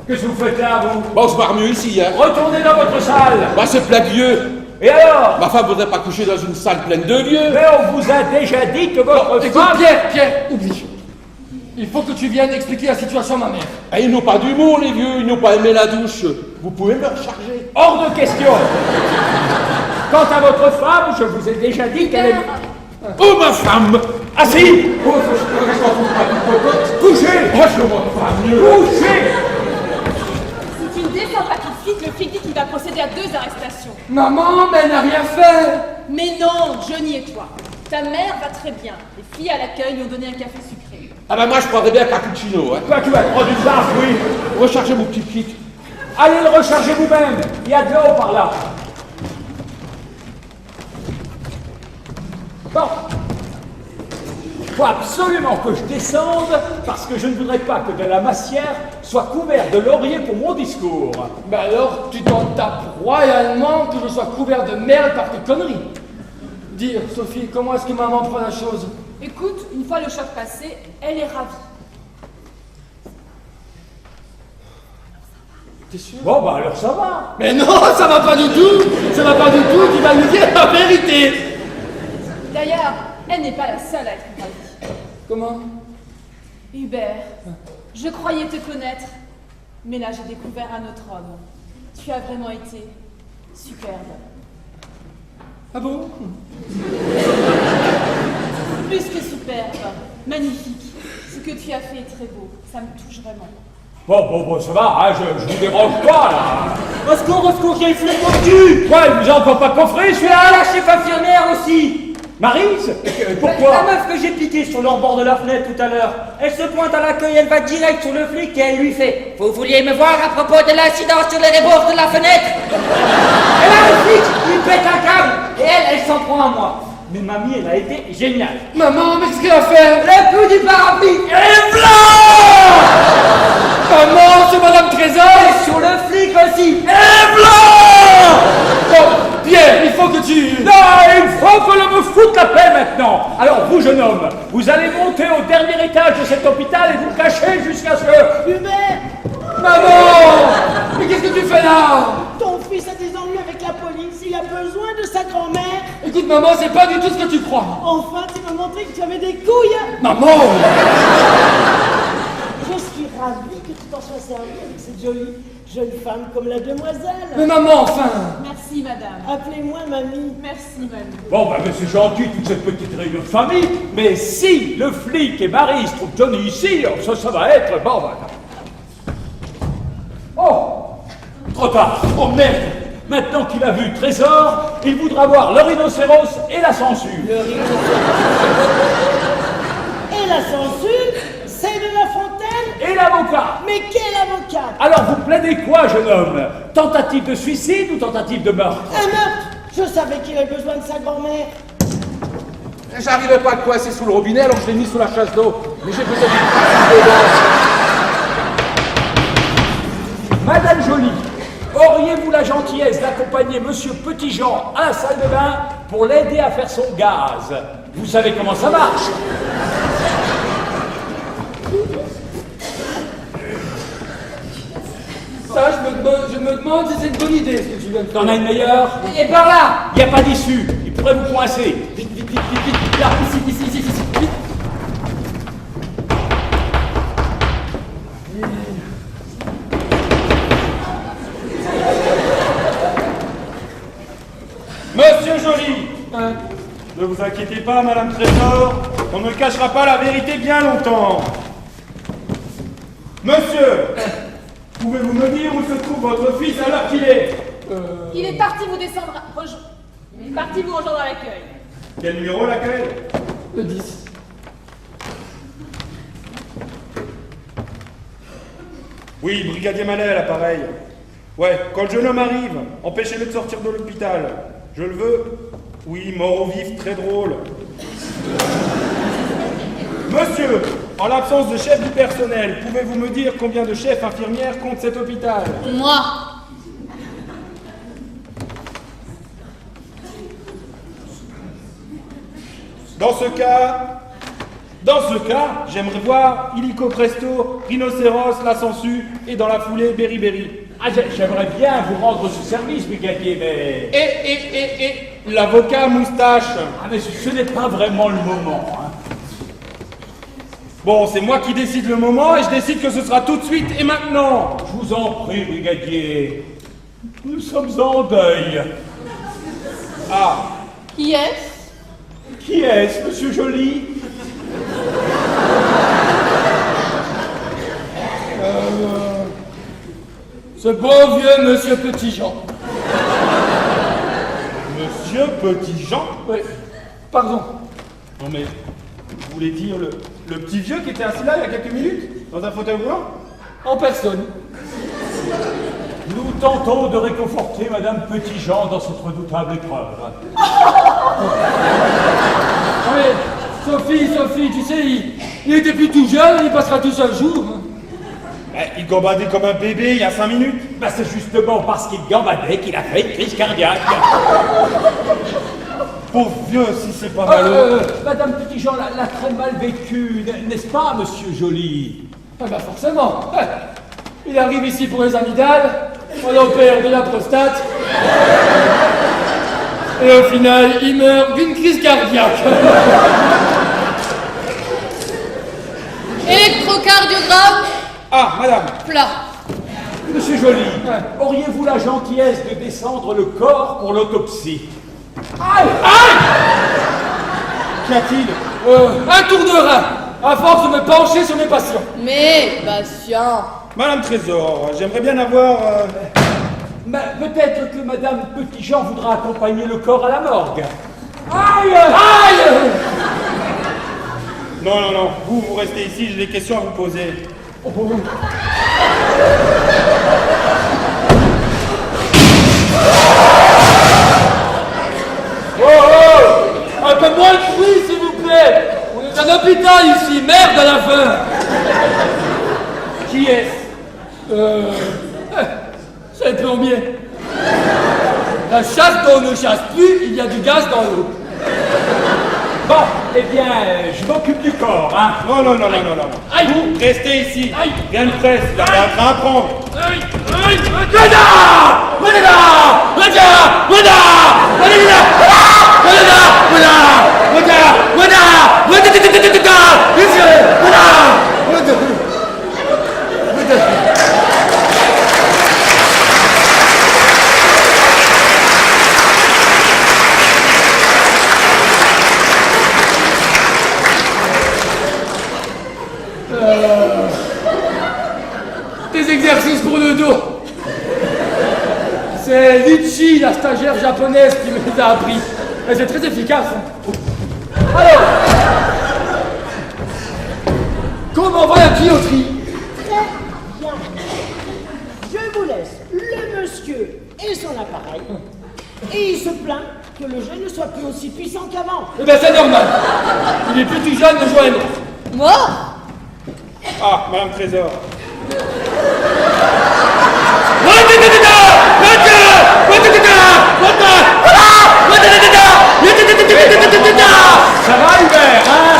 Qu'est-ce que vous faites là, vous? Bah, on se barre mieux ici, hein. Retournez dans votre salle. Bah, c'est plein de vieux. Et alors? Ma femme voudrait pas coucher dans une salle pleine de vieux. Mais on vous a déjà dit que votre Écoute, femme... Pierre, oublie. Il faut que tu viennes expliquer la situation à ma mère. Eh, ils n'ont pas d'humour, les vieux. Ils n'ont pas aimé la douche. Vous pouvez me recharger. Hors de question. Quant à votre femme, je vous ai déjà dit qu'elle est... Oh, ma femme! Assis! Couchez! Oh, je vois pas mieux. Couchez! Si tu ne descends pas tout de suite, le flic dit qu'il va procéder à 2 arrestations. Maman, mais elle n'a rien fait. Mais non, Johnny et toi. Ta mère va très bien. Les filles à l'accueil lui ont donné un café sucré. Ah, bah, moi, je prendrais bien un cappuccino, hein. Toi, tu vas prendre une barre, oui. Rechargez mon petit pic. Allez le recharger vous-même. Il y a de l'eau par là. Bon. Faut absolument que je descende parce que je ne voudrais pas que de la Massière soit couvert de laurier pour mon discours. Bah alors, tu t'en tapes royalement que je sois couvert de merde par tes conneries. Dis, Sophie, comment est-ce que maman prend la chose? Écoute, une fois le choc passé, elle est ravie. T'es sûr? Bon, bah alors ça va. Mais non, ça va pas du tout. Ça va pas du tout, tu vas lui dire la vérité. D'ailleurs, elle n'est pas la seule à être ravie. Comment? Hubert, je croyais te connaître, mais là j'ai découvert un autre homme. Tu as vraiment été superbe. Ah bon? Plus que superbe, magnifique. Ce que tu as fait est très beau, ça me touche vraiment. Bon, ça va, hein, je vous dérange pas, là. Au secours, j'ai une flèche au cul. Quoi, il vous a encore pas coffré, Je suis celui-là? la chef infirmière aussi. Maryse? La Pourquoi? meuf que j'ai piquée sur l'embord de la fenêtre tout à l'heure, elle se pointe à l'accueil, elle va direct sur le flic et elle lui fait « Vous vouliez me voir à propos de l'incident sur les rebords de la fenêtre ?» Et là, le flic, il pète un câble et elle s'en prend à moi. Mais mamie, elle a été géniale. Maman, mais qu'est-ce qu'elle a fait? Le coup du parapluie Et blanc! Maman, c'est Madame Trésor. et sur le flic aussi. Et blanc! Bon, Pierre, il faut que tu... Non, il faut veulent me foutre la paix maintenant. Alors vous, jeune homme, vous allez monter au dernier étage de cet hôpital et vous cacher jusqu'à ce que... Hubert, Maman! Mais qu'est-ce que tu fais là? ton fils a des ennuis avec la police, il a besoin de sa grand-mère. Écoute, maman, c'est pas du tout ce que tu crois. Enfin, tu m'as montré que tu avais des couilles. Maman! Je suis ravie que tu t'en sois servi avec cette jolie jeune femme comme la demoiselle. Mais maman, enfin! Merci, madame. Appelez-moi mamie. Merci, mamie. Bon, ben, c'est gentil, toute cette petite réunion de famille, mais si le flic et Marie se trouvent Johnny ici, ça va être... Bon, voilà. Oh! Trop tard! Oh merde! Maintenant qu'il a vu le trésor, il voudra voir le rhinocéros et la censure. Le rhinocéros. Et la censure, c'est de La Fontaine. Et l'avocat! Mais quel avocat? Alors vous plaidez quoi, jeune homme? Tentative de suicide ou tentative de meurtre? Un meurtre. Je savais qu'il avait besoin de sa grand-mère. J'arrivais pas à le coincer sous le robinet, alors je l'ai mis sous la chasse d'eau. Mais j'ai besoin d'une... Madame Jolie, auriez-vous la gentillesse d'accompagner Monsieur Petit-Jean à la salle de bain pour l'aider à faire son gaz? Vous savez comment ça marche? Ça, je me demande si c'est une bonne idée ce que tu viens de faire. T'en as une meilleure? Et par là! Il n'y a pas d'issue, il pourrait vous coincer. Vite, vite, vite, vite, vite, là, ici, vite. Monsieur Joly, ne vous inquiétez pas, Madame Trésor, on ne cachera pas la vérité bien longtemps. Monsieur, pouvez-vous me dire où se trouve votre fils à l'heure qu'il est? Il est parti vous descendre. Il est parti vous rejoindre à l'accueil. Quel numéro l'accueil? Le 10. Oui, brigadier Mallet à l'appareil. Ouais, quand le jeune homme arrive, empêchez-le de sortir de l'hôpital. Je le veux. Oui, mort au vif, très drôle. Monsieur, en l'absence de chef du personnel, pouvez-vous me dire combien de chefs infirmières compte cet hôpital? Moi. Dans ce cas, j'aimerais voir illico presto, rhinocéros, la sangsue et dans la foulée beriberi. Ah, j'aimerais bien vous rendre ce service, brigadier, mais... Et l'avocat moustache. Ah, mais ce n'est pas vraiment le moment, hein. Bon, c'est moi qui décide le moment et je décide que ce sera tout de suite et maintenant. Je vous en prie, brigadier. Nous sommes en deuil. Ah, Qui est-ce? Qui est-ce, monsieur Joly? Ce bon vieux monsieur Petit-Jean. Monsieur Petit-Jean? Oui, pardon. Non mais, vous voulez dire le petit vieux qui était assis là il y a quelques minutes? Dans un fauteuil roulant? En personne. Nous tentons de réconforter Madame Petit-Jean dans cette redoutable épreuve. Oui, Sophie, tu sais, il était plus tout jeune, il passera tout seul jour. Il gambadait comme un bébé il y a 5 minutes. Bah, c'est justement parce qu'il gambadait qu'il a fait une crise cardiaque. Pauvre vieux, si c'est pas malheureux. Madame Petit-Jean l'a très mal vécu, n'est-ce pas, monsieur Joly? Ah bah forcément. Il arrive ici pour les amygdales, on opère de la prostate, et au final, il meurt d'une crise cardiaque. Électrocardiogramme. Ah, madame. Plat. Monsieur Joly, auriez-vous la gentillesse de descendre le corps pour l'autopsie? Aïe! Aïe! Qu'y a-t-il? Un tour de rein, à force de me pencher sur mes patients. Mais, patient. Madame Trésor, j'aimerais bien avoir... Mais peut-être que Madame Petit-Jean voudra accompagner le corps à la morgue. Aïe! Aïe! Non, vous restez ici, j'ai des questions à vous poser. Oh. Un peu moins de bruit, s'il vous plaît. On est un hôpital ici, merde à la fin. Qui est-ce? C'est le plombier. La chasse d'eau ne chasse plus, il y a du gaz dans l'eau. Bon, eh bien, je m'occupe du corps, hein. Non, non, non, non, non, non. Aïe. Vous, restez ici. Aïe. Rien de presse, il y a un train à prendre. Des exercices pour le dos. C'est Litchi, la stagiaire japonaise, qui me les a appris. Et c'est très efficace. Alors, comment va la tuyauterie? Très bien. Je vous laisse le monsieur et son appareil. Et il se plaint que le jeu ne soit plus aussi puissant qu'avant. Eh ben c'est normal. Il est plus tout jeune de jouer à nous. Moi? Ah, Madame Trésor. Ça va, Hubert, hein?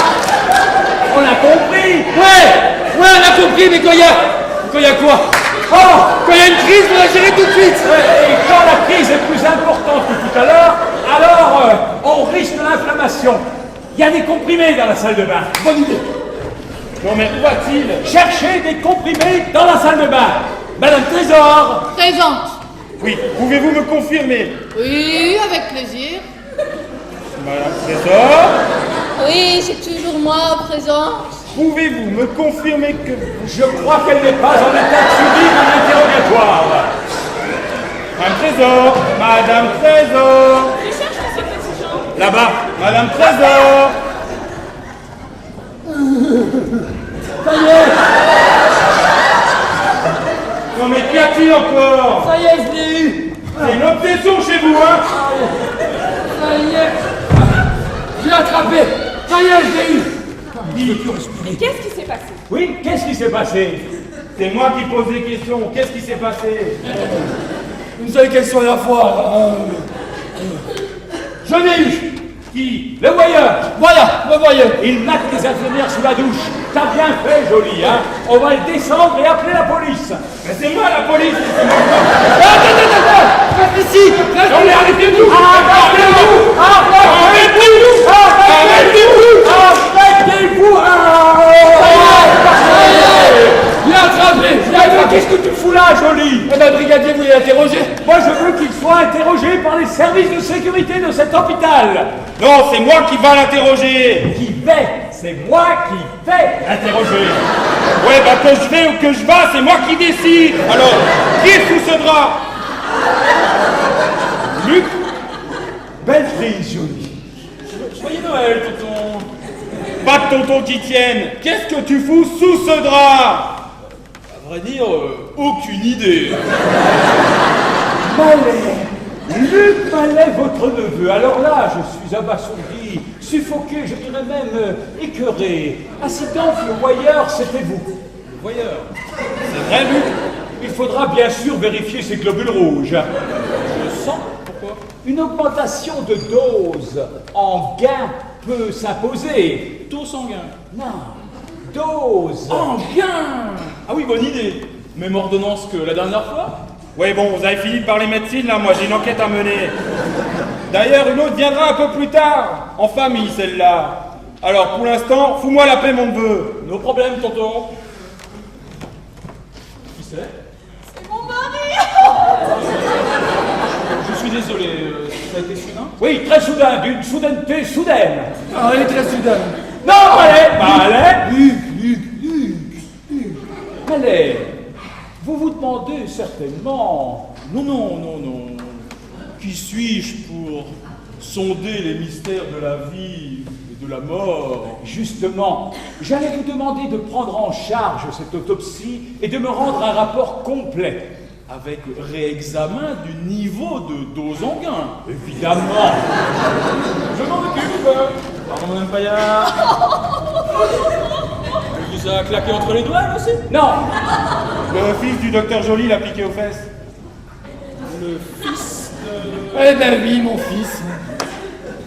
On a compris. Ouais, on a compris, mais quand il y a quoi? Oh, quand il y a une crise, on va gérer tout de suite. Et quand la crise est plus importante que tout à l'heure, alors on risque l'inflammation. Il y a des comprimés dans la salle de bain. Bonne idée. Non mais où va-t-il? Cherchez des comprimés dans la salle de bain. Madame Trésor. Présente. Oui, pouvez-vous me confirmer? Oui, avec plaisir. Madame Trésor, Oui, c'est toujours moi présente. pouvez-vous me confirmer que... Je crois qu'elle n'est pas en état de subir un interrogatoire. Madame Trésor, Madame Trésor. Là-bas, Madame Trésor. Ça y est, Non mais qu'y a-t-il encore? ça y est, je l'ai eu. C'est une obsession chez vous, hein? Ça y est. J'ai attrapé. Ça y est, je l'ai eu. Mais qu'est-ce qui s'est passé? Oui, qu'est-ce qui s'est passé? C'est moi qui pose des questions. Qu'est-ce qui s'est passé? Une seule question à la fois. Je l'ai eu. Qui? Le voyeur. Voilà, me voyez. Il mate les infirmières sous la douche. T'as bien fait, joli, hein? On va le descendre et appeler la police. Mais c'est moi la police! Attends. Reste ici. Reste Non mais arrêtez-vous! Arrêtez-vous! Arrêtez-vous! Bien attrapé. Qu'est-ce que tu fous là, joli? Eh ben, le brigadier voulait l'interroger. Moi, je veux qu'il soit interrogé par les services de sécurité de cet hôpital. Non, c'est moi qui va l'interroger! Qui vais? C'est moi qui vais Interroger! Ouais, bah que je vais ou que je vas, c'est moi qui décide! Alors, qui est sous ce drap? Luc? Belle fille, jolie. Joyeux Noël, tonton. Pas de tonton qui tienne! Qu'est-ce que tu fous sous ce drap? À vrai dire, aucune idée. Malais, Luc Malais, votre neveu. Alors là, je suis abasourdi, suffoqué, je dirais même écœuré. Incident le voyeur, c'était vous. Voyeur. C'est vrai, Luc? Il faudra bien sûr vérifier ces globules rouges. Je sens. Pourquoi? Une augmentation de dose en gain peut s'imposer. Taux sanguin. Non, dose. En gain. Ah oui, bonne idée. Même ordonnance que la dernière fois. Ouais, bon, vous avez fini de parler médecine, là, moi j'ai une enquête à mener. D'ailleurs, une autre viendra un peu plus tard, en famille, celle-là. Alors, pour l'instant, fous-moi la paix, mon neveu. Nos problèmes, tonton. Qui c'est? C'est mon mari. Je suis désolé, ça a été soudain. Oui, très soudain, d'une soudaineté soudaine. Ah, elle est très soudaine. Non, Malais, Malais, vous vous demandez certainement... Non, non, non, non. Qui suis-je pour sonder les mystères de la vie et de la mort? Justement, j'allais vous demander de prendre en charge cette autopsie et de me rendre un rapport complet. Avec réexamen du niveau de dose en gain. Évidemment. Je m'en occupe. Pardon, Madame Paillard. Elle vous a claqué entre les doigts, là aussi? Non, Le fils du docteur Joly l'a piqué aux fesses. Le fils de... Eh ben oui, mon fils.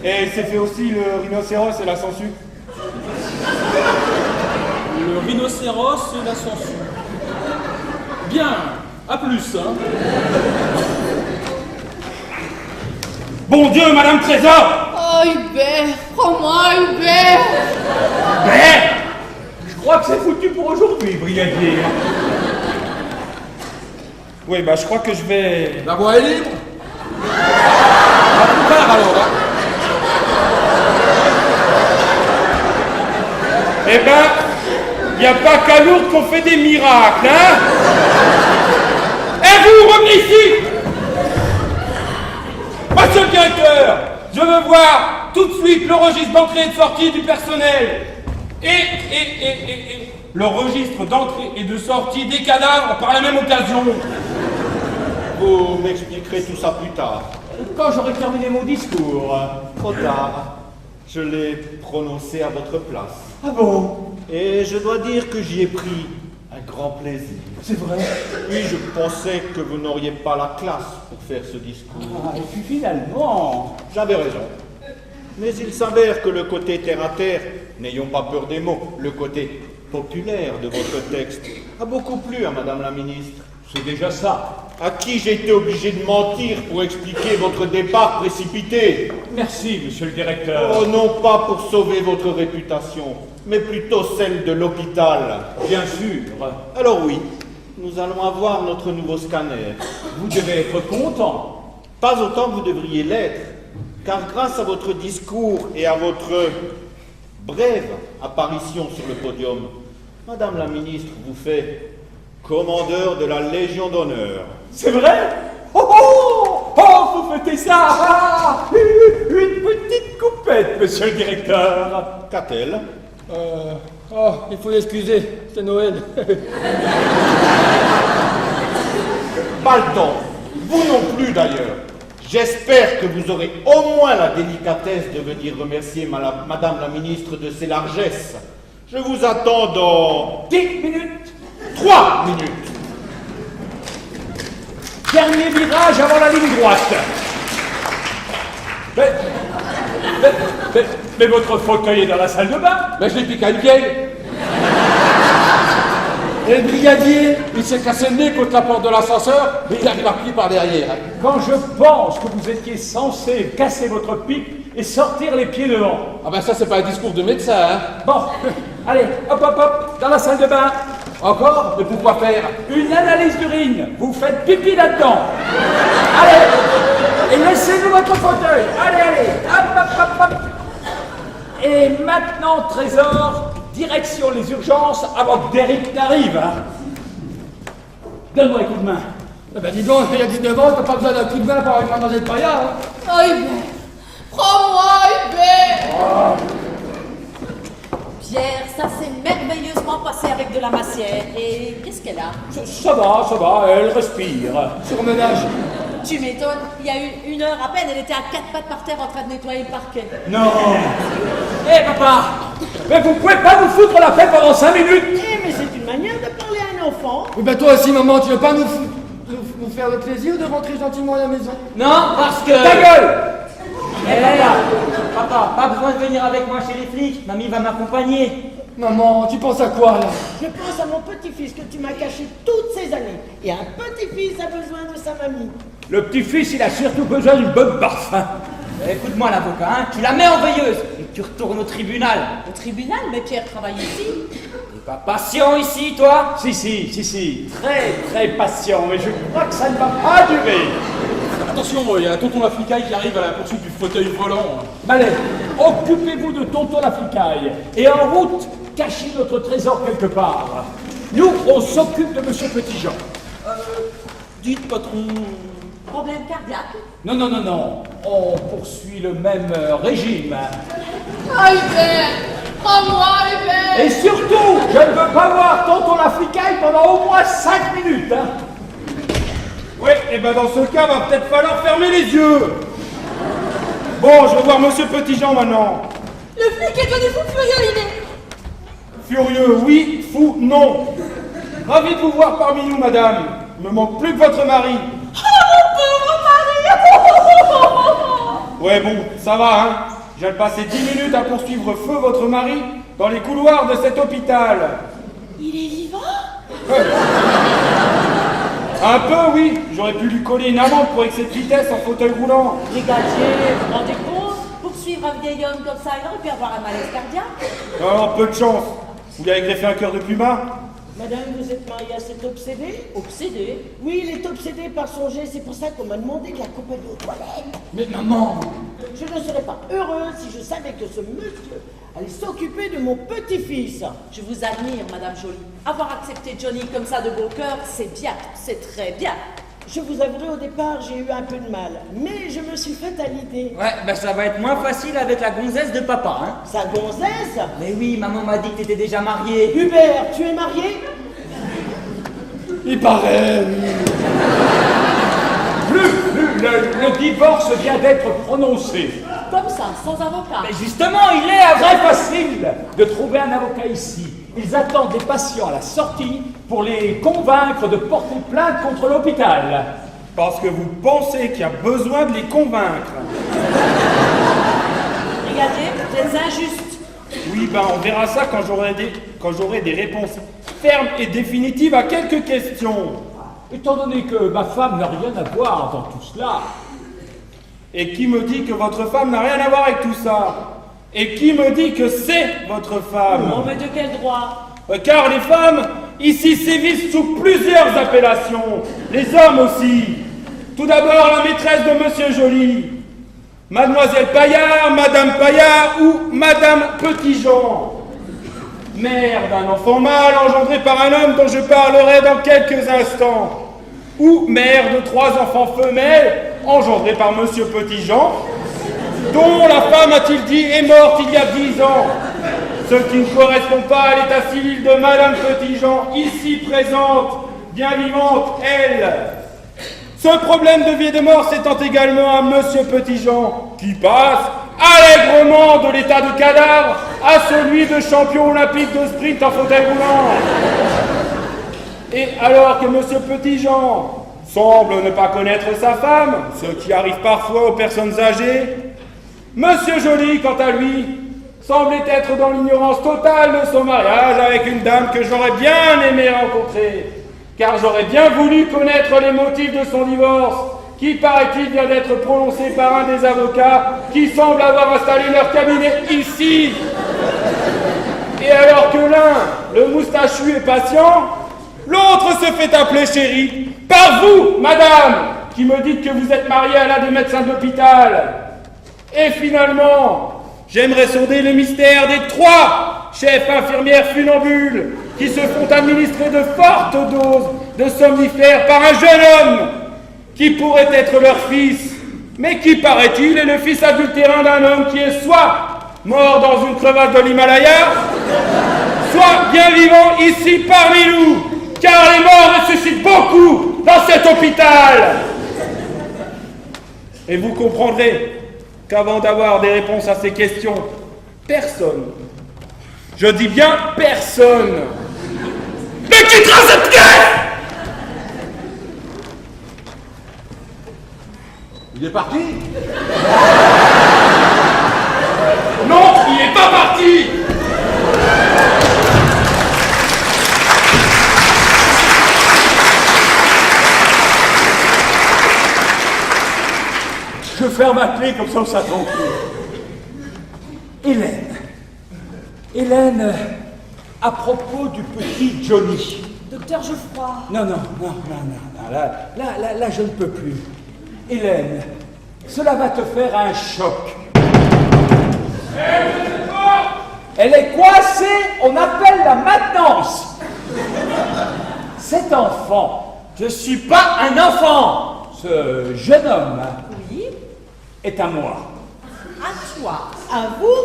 Et c'est fait aussi le rhinocéros et la sangsue. Le rhinocéros et la sangsue. Bien, à plus, hein. Bon Dieu, Madame Trésor! Oh, Hubert, prends-moi, Hubert. Mais je crois que c'est foutu pour aujourd'hui, brigadier. Oui, bah je crois que je vais... La voie est libre. À plus tard alors, hein. Eh ben, y a pas qu'à Lourdes qu'on fait des miracles, hein? Et vous, revenez ici! Monsieur le directeur, je veux voir tout de suite le registre d'entrée et de sortie du personnel. Et le registre d'entrée et de sortie des cadavres par la même occasion. Vous m'expliquerez tout ça plus tard. Quand j'aurai terminé mon discours. Trop tard. Je l'ai prononcé à votre place. Ah bon? Et je dois dire que j'y ai pris un grand plaisir. C'est vrai? Oui, je pensais que vous n'auriez pas la classe pour faire ce discours. Ah, et puis finalement... J'avais raison. Mais il s'avère que le côté terre-à-terre, n'ayons pas peur des mots, le côté populaire de votre texte a beaucoup plu à Madame la Ministre. C'est déjà ça. À qui j'ai été obligé de mentir pour expliquer votre départ précipité. Merci, monsieur le directeur. Oh, non pas pour sauver votre réputation, mais plutôt celle de l'hôpital. Bien sûr. Alors oui, nous allons avoir notre nouveau scanner. Vous devez être content. Pas autant que vous devriez l'être, car grâce à votre discours et à votre brève apparition sur le podium, Madame la Ministre vous fait commandeur de la Légion d'honneur. C'est vrai? Oh, oh, oh, vous fêtez ça! Ah, une petite coupette, monsieur le directeur. Qu'a-t-elle? Oh, il faut l'excuser, c'est Noël. Pas le temps. Vous non plus d'ailleurs. J'espère que vous aurez au moins la délicatesse de venir remercier Madame la Ministre de ses largesses. Je vous attends dans 10 minutes. 3 minutes. Dernier virage avant la ligne droite. Mais votre fauteuil est dans la salle de bain. Mais je l'ai piqué à une vieille. Et le brigadier, il s'est cassé le nez contre la porte de l'ascenseur, mais il arrive à pied par derrière. Quand je pense que vous étiez censé casser votre pipe et sortir les pieds devant. Ah ben ça, c'est pas un discours de médecin, hein. Bon, allez, hop, hop, hop, dans la salle de bain. Encore? Mais pourquoi faire? Une analyse d'urine. Vous faites pipi là-dedans. Allez, et laissez-nous votre fauteuil. Allez, allez, hop, hop, hop, hop. Et maintenant, Trésor, direction les urgences avant que Derrick n'arrive. Hein. Donne-moi un coup de main. Eh ben dis donc, il y a 19 ans, t'as pas besoin d'un coup de main pour avoir une mademoiselle Paya, hein. Oh, Hubert, prends-moi, Hubert. Pierre, ça s'est merveilleusement passé avec de la massière. Et qu'est-ce qu'elle a? Ça va, elle respire. Surmenage. Tu m'étonnes, il y a eu 1 heure à peine, elle était à 4 pattes par terre en train de nettoyer le parquet. Non. Hé, papa, mais vous pouvez pas nous foutre la paix pendant 5 minutes? Eh, mais c'est une manière de parler à un enfant. Oui, ben toi aussi, maman, tu veux pas nous faire le plaisir de rentrer gentiment à la maison? Non, parce que... Ta gueule! Eh, papa, pas besoin de venir avec moi chez les flics. Mamie va m'accompagner. Maman, tu penses à quoi, là? Je pense à mon petit-fils que tu m'as caché toutes ces années. Et un petit-fils a besoin de sa mamie. Le petit-fils, il a surtout besoin d'une bonne baffe. Hein. Écoute-moi l'avocat, hein, tu la mets en veilleuse et tu retournes au tribunal. Au tribunal? Mais Pierre travaille ici. T'es pas patient ici, toi? Si. Très patient, mais je crois que ça ne va pas durer. Attention, il y a tonton Laflicaille qui arrive à la poursuite du fauteuil volant. Allez, occupez-vous de tonton Laflicaille. Et en route, cachez notre trésor quelque part. Nous, on s'occupe de monsieur Petit-Jean. Dites, patron... Problème cardiaque? Non. On poursuit le même régime. Oh, Hubert, prends-moi, Hubert. Et surtout, je ne veux pas voir tonton Laflicaille pendant au moins 5 minutes. Hein. Ouais, et ben dans ce cas, va peut-être falloir fermer les yeux. Bon, je veux voir monsieur Petit-Jean maintenant. Le flic est devenu fou furieux, il est... Furieux, oui, fou, non. Ravi de vous voir parmi nous, madame. Il me manque plus que votre mari. Oh, mon pauvre mari. Ouais, bon, ça va, hein. J'ai passé 10 minutes à poursuivre feu votre mari dans les couloirs de cet hôpital. Il est vivant? Un peu, oui. J'aurais pu lui coller une amende pour excès de vitesse en fauteuil roulant. Brigadier, vous vous rendez compte? Poursuivre un vieil homme comme ça, il aurait pu avoir un malaise cardiaque. Alors, peu de chance. Vous lui avez greffé un cœur de puma? Madame, vous êtes mariée à cet obsédé? Obsédé? Oui, il est obsédé par son jet, c'est pour ça qu'on m'a demandé de l'accompagner aux toilettes. Mais maman! Je ne serais pas heureuse si je savais que ce monsieur allait s'occuper de mon petit-fils. Je vous admire, Madame Jolie. Avoir accepté Johnny comme ça de beau cœur, c'est bien, c'est très bien. Je vous avouerai, au départ, j'ai eu un peu de mal, mais je me suis faite à l'idée. Ouais, ben ça va être moins facile avec la gonzesse de papa, hein. Sa gonzesse? Mais oui, maman m'a dit que t'étais déjà marié. Hubert, tu es marié? Il paraît. Le divorce vient d'être prononcé. Comme ça, sans avocat. Mais justement, il est Très facile de trouver un avocat ici. Ils attendent des patients à la sortie pour les convaincre de porter plainte contre l'hôpital. Parce que vous pensez qu'il y a besoin de les convaincre. Brigadier, vous êtes injuste. Oui, ben on verra ça quand j'aurai des réponses fermes et définitives à quelques questions. Étant donné que ma femme n'a rien à voir dans tout cela. Et qui me dit que votre femme n'a rien à voir avec tout ça? Et qui me dit que c'est votre femme? Non, mais de quel droit? Car les femmes, ici, sévissent sous plusieurs appellations. Les hommes aussi. Tout d'abord, la maîtresse de Monsieur Joly. Mademoiselle Paillard, Madame Paillard ou Madame Petitjean. Mère d'un enfant mâle engendré par un homme dont je parlerai dans quelques instants. Ou mère de 3 enfants femelles engendrés par Monsieur Petitjean, dont la femme, a-t-il dit, est morte il y a 10 ans. Ce qui ne correspond pas à l'état civil de Madame Petitjean, ici présente, bien vivante, elle. Ce problème de vie et de mort s'étend également à Monsieur Petitjean, qui passe allègrement de l'état de cadavre à celui de champion olympique de sprint en fauteuil roulant. Et alors que Monsieur Petitjean semble ne pas connaître sa femme, ce qui arrive parfois aux personnes âgées, Monsieur Joly, quant à lui, semblait être dans l'ignorance totale de son mariage avec une dame que j'aurais bien aimé rencontrer, car j'aurais bien voulu connaître les motifs de son divorce, qui, paraît-il, vient d'être prononcé par un des avocats qui semble avoir installé leur cabinet ici. Et alors que l'un, le moustachu, est patient, l'autre se fait appeler chérie par vous, madame, qui me dites que vous êtes mariée à l'un des médecins de l'hôpital. Et finalement, j'aimerais sonder le mystère des 3 chefs infirmières funambules qui se font administrer de fortes doses de somnifères par un jeune homme qui pourrait être leur fils, mais qui, paraît-il, est le fils adultérin d'un homme qui est soit mort dans une crevasse de l'Himalaya, soit bien vivant ici parmi nous, car les morts ressuscitent beaucoup dans cet hôpital. Et vous comprendrez qu'avant d'avoir des réponses à ces questions, personne, je dis bien personne, ne quittera cette pièce. Il est parti? Non, il n'est pas parti. Je ferme ma clé comme ça on s'attend. Hélène, à propos du petit Johnny. Docteur Geoffroy. Non, là, je ne peux plus. Hélène, cela va te faire un choc. Elle est coincée, on appelle la maintenance. Cet enfant, je suis pas un enfant. Ce jeune homme Oui. est à moi. À toi. À vous?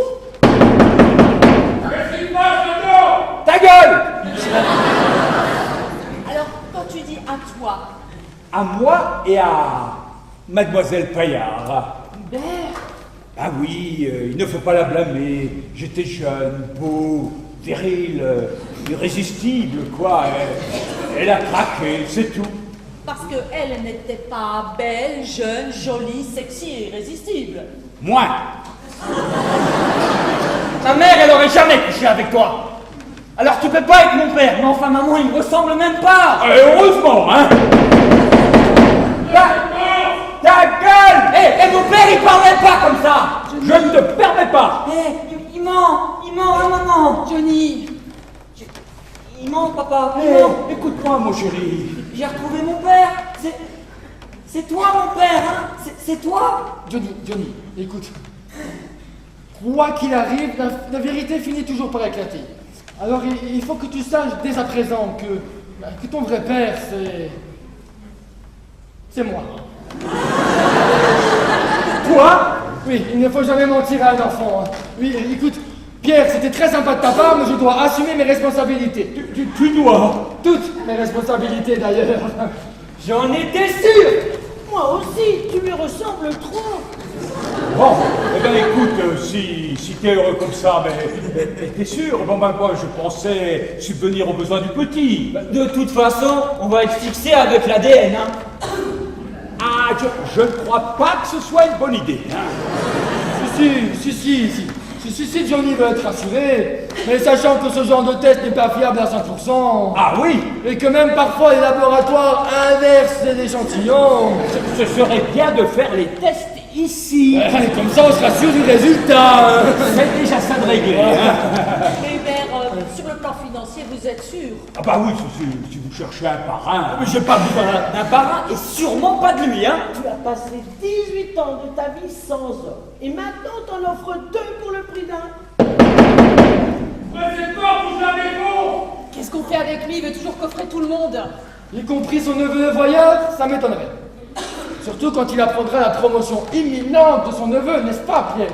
Qu'est-ce qui se passe dedans? Ta gueule! Alors, quand tu dis à toi, À moi et à Mademoiselle Paillard. Hubert, Ah oui, il ne faut pas la blâmer. J'étais jeune, beau, viril, irrésistible, quoi. Elle a craqué, c'est tout. parce qu'elle n'était pas belle, jeune, jolie, sexy et irrésistible. Moins. Ma mère, elle aurait jamais couché avec toi. Alors tu peux pas être mon père, mais enfin maman, il me ressemble même pas. Heureusement, hein. Ta gueule. Eh, mon père, il parlerait pas comme ça. Je ne te permets pas. Eh, il ment à maman. Johnny, Il ment, papa. Il ment. Écoute-moi, mon chéri. J'ai retrouvé mon père. C'est toi, mon père, hein. C'est toi. Johnny, écoute. Quoi qu'il arrive, la vérité finit toujours par éclater. Alors il faut que tu saches dès à présent que ton vrai père, c'est moi. Toi? Oui, il ne faut jamais mentir à un enfant. Hein. Oui, écoute, Pierre, c'était très sympa de ta part, mais je dois assumer mes responsabilités. Tu dois. Toutes mes responsabilités d'ailleurs. J'en étais sûr. Moi aussi, tu lui ressembles trop. Bon, eh ben écoute, si t'es heureux comme ça, t'es sûr? Bon ben moi je pensais subvenir aux besoins du petit. De toute façon, on va être fixé avec l'ADN, hein. Ah, je ne crois pas que ce soit une bonne idée. Hein. Si Johnny veut être rassuré, mais sachant que ce genre de test n'est pas fiable à 100%. Ah oui? Et que même parfois les laboratoires inversent les échantillons. Ce serait bien de faire les tests ici. Comme ça on sera sûr du résultat. C'est déjà ça de régler. Hein. mais Hubert, sur le plan financier, vous êtes sûr? Ah bah oui, si vous cherchez un parrain. Mais j'ai pas besoin d'un parrain et sûrement pas de lui, hein. Tu as passé 18 ans de ta vie sans homme. Et maintenant, t'en offres 2 pour le prix d'un. Qu'est-ce qu'on fait avec lui? Il veut toujours coffrer tout le monde. Y compris son neveu voyeur, ça m'étonnerait. Surtout quand il apprendra la promotion imminente de son neveu, n'est-ce pas, Pierre?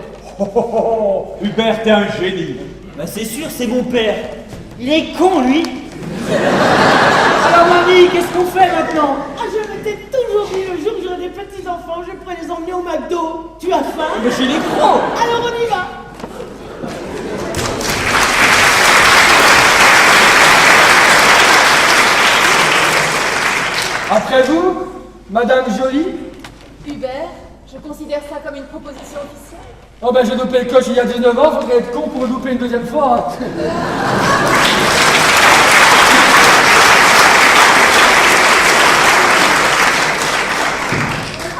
Hubert, t'es un génie. Bah c'est sûr, c'est mon père. Il est con, lui. Alors mamie, qu'est-ce qu'on fait maintenant? Ah, je m'étais toujours dit, le jour où j'aurai des petits-enfants, je pourrais les emmener au McDo. Tu as faim? Mais j'ai les crocs. Alors on y va. Après vous, Madame Jolie? Hubert, je considère ça comme une proposition officielle. Oh ben j'ai loupé le coche il y a 19 ans, faudrait être con pour le louper une deuxième fois.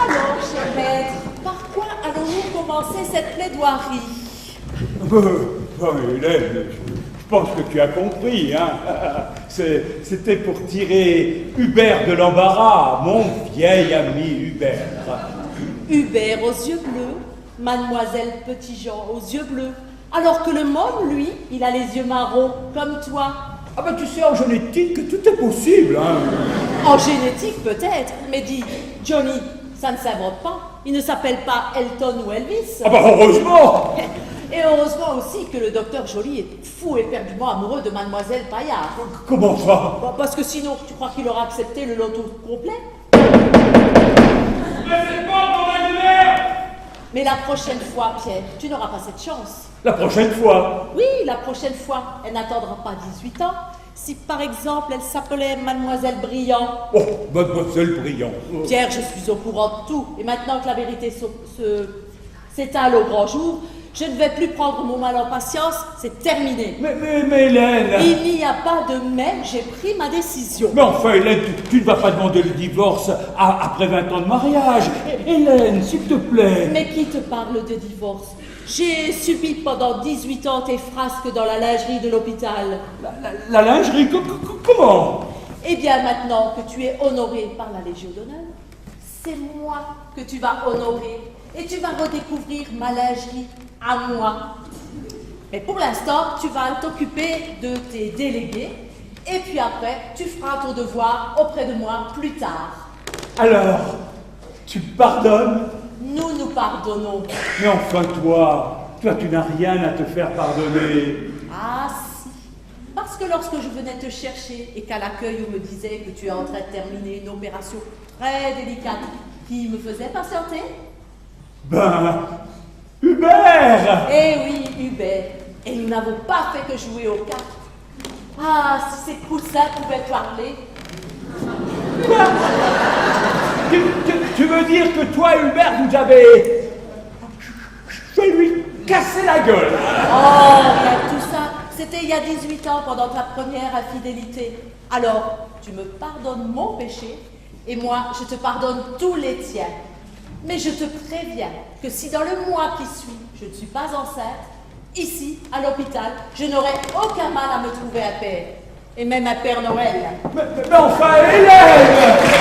Alors, cher maître, par quoi allons-nous commencer cette plaidoirie? Hélène, je pense que tu as compris, hein. C'était pour tirer Hubert de l'embarras, mon vieil ami Hubert. Hubert aux yeux bleus, Mademoiselle Petit-Jean aux yeux bleus, alors que le môme, lui, il a les yeux marrons, comme toi. Ah ben tu sais, en génétique, que tout est possible, hein. En génétique, peut-être, mais dis, Johnny, ça ne s'invente pas. Il ne s'appelle pas Elton ou Elvis. Ah ben heureusement. Et heureusement aussi que le docteur Joly est fou éperdument amoureux de Mademoiselle Paillard. Comment ça? Bon, parce que sinon, tu crois qu'il aura accepté le loto complet? Mais la prochaine fois, Pierre, tu n'auras pas cette chance. La prochaine fois? Oui, la prochaine fois. Elle n'attendra pas 18 ans. Si par exemple, elle s'appelait Mademoiselle Brillant. Oh, Mademoiselle Brillant. Pierre, je suis au courant de tout. Et maintenant que la vérité s'étale au grand jour, je ne vais plus prendre mon mal en patience, c'est terminé. Mais Hélène... Il n'y a pas de mais, j'ai pris ma décision. Mais enfin, Hélène, tu ne vas pas demander le divorce après 20 ans de mariage. Hélène, s'il te plaît. Mais qui te parle de divorce? J'ai subi pendant 18 ans tes frasques dans la lingerie de l'hôpital. La lingerie, comment? Eh bien, maintenant que tu es honoré par la Légion d'honneur, c'est moi que tu vas honorer. Et tu vas redécouvrir ma lingerie à moi. Mais pour l'instant, tu vas t'occuper de tes délégués. Et puis après, tu feras ton devoir auprès de moi plus tard. Alors, tu pardonnes? Nous pardonnons. Mais enfin, toi, tu n'as rien à te faire pardonner. Ah si. Parce que lorsque je venais te chercher et qu'à l'accueil on me disait que tu es en train de terminer une opération très délicate qui me faisait patienter. Ben, Hubert! Eh oui, Hubert. Et nous n'avons pas fait que jouer aux cartes. Ah, si ces coussins pouvaient parler. Quoi? Tu veux dire que toi et Hubert, vous avez... chez lui casser la gueule. Oh, regarde tout ça. C'était il y a 18 ans, pendant ta première infidélité. Alors, tu me pardonnes mon péché, et moi, je te pardonne tous les tiens. Mais je te préviens que si dans le mois qui suit, je ne suis pas enceinte, ici, à l'hôpital, je n'aurai aucun mal à me trouver un père. Et même un Père Noël. Mais enfin, Hélène!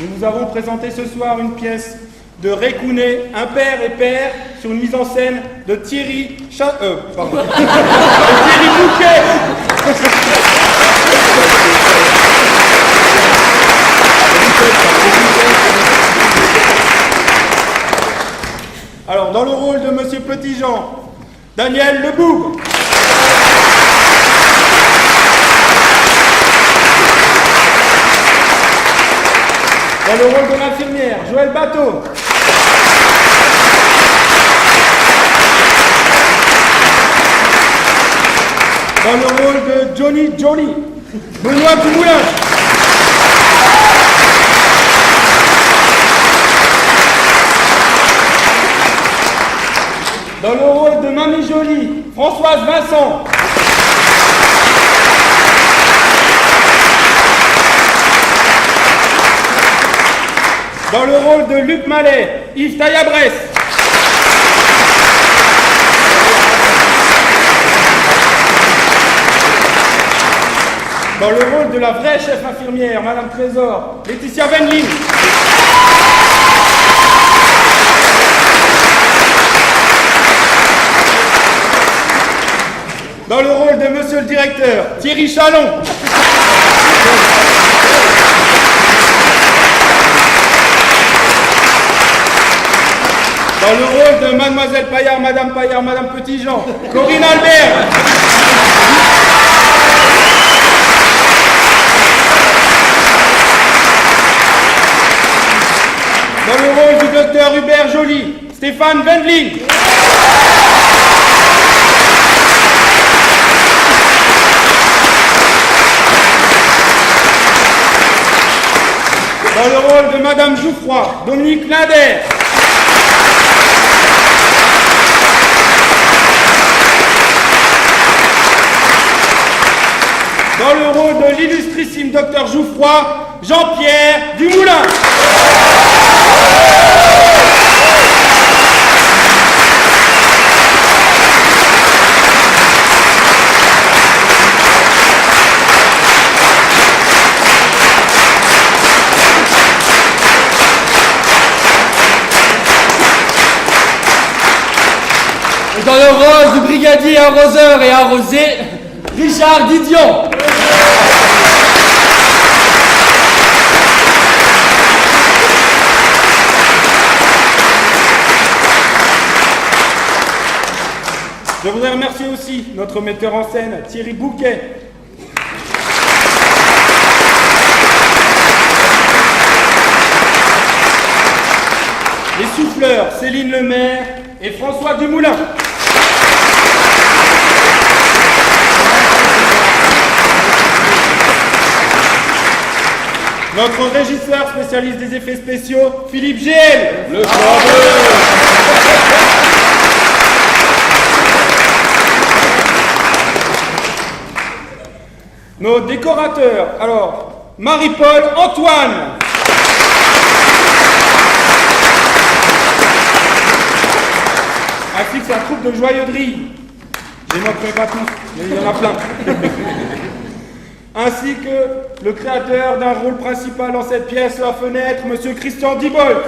Nous avons présenté ce soir une pièce de Récounet, Impair et Père, sur une mise en scène de Thierry pardon. De Thierry Bouquet. Alors, dans le rôle de Monsieur Petitjean, Daniel Leboug. Dans le rôle de l'infirmière, Joël Bateau. Dans le rôle de Johnny Johnny, Benoît Dumoulin. Dans le rôle de Mamie Jolie, Françoise Vincent. Dans le rôle de Luc Mallet, Yves Taillabrès. Dans le rôle de la vraie chef infirmière, Madame Trésor, Laetitia Venling. dans le rôle de monsieur le directeur, Thierry Chalon. Dans le rôle de mademoiselle Paillard, madame Petitjean, Corinne Albert. Dans le rôle du docteur Hubert Joly, Stéphane Wendling. Dans le rôle de madame Jouffroy, Dominique Nader. Dans le rôle de l'illustrissime docteur Jouffroy, Jean-Pierre Dumoulin. Et dans le rôle du brigadier arroseur et arrosé, Richard Didion. Je voudrais remercier aussi notre metteur en scène, Thierry Bouquet. Les souffleurs, Céline Lemaire et François Dumoulin. Notre régisseur spécialiste des effets spéciaux, Philippe GL. Le fameux. Nos décorateurs, alors, Marie-Paul Antoine. Ainsi que sa troupe de joyeuderie. Je les montrerai pas tous, mais il y en a plein. Ainsi que le créateur d'un rôle principal dans cette pièce, La Fenêtre, monsieur Christian Dibold.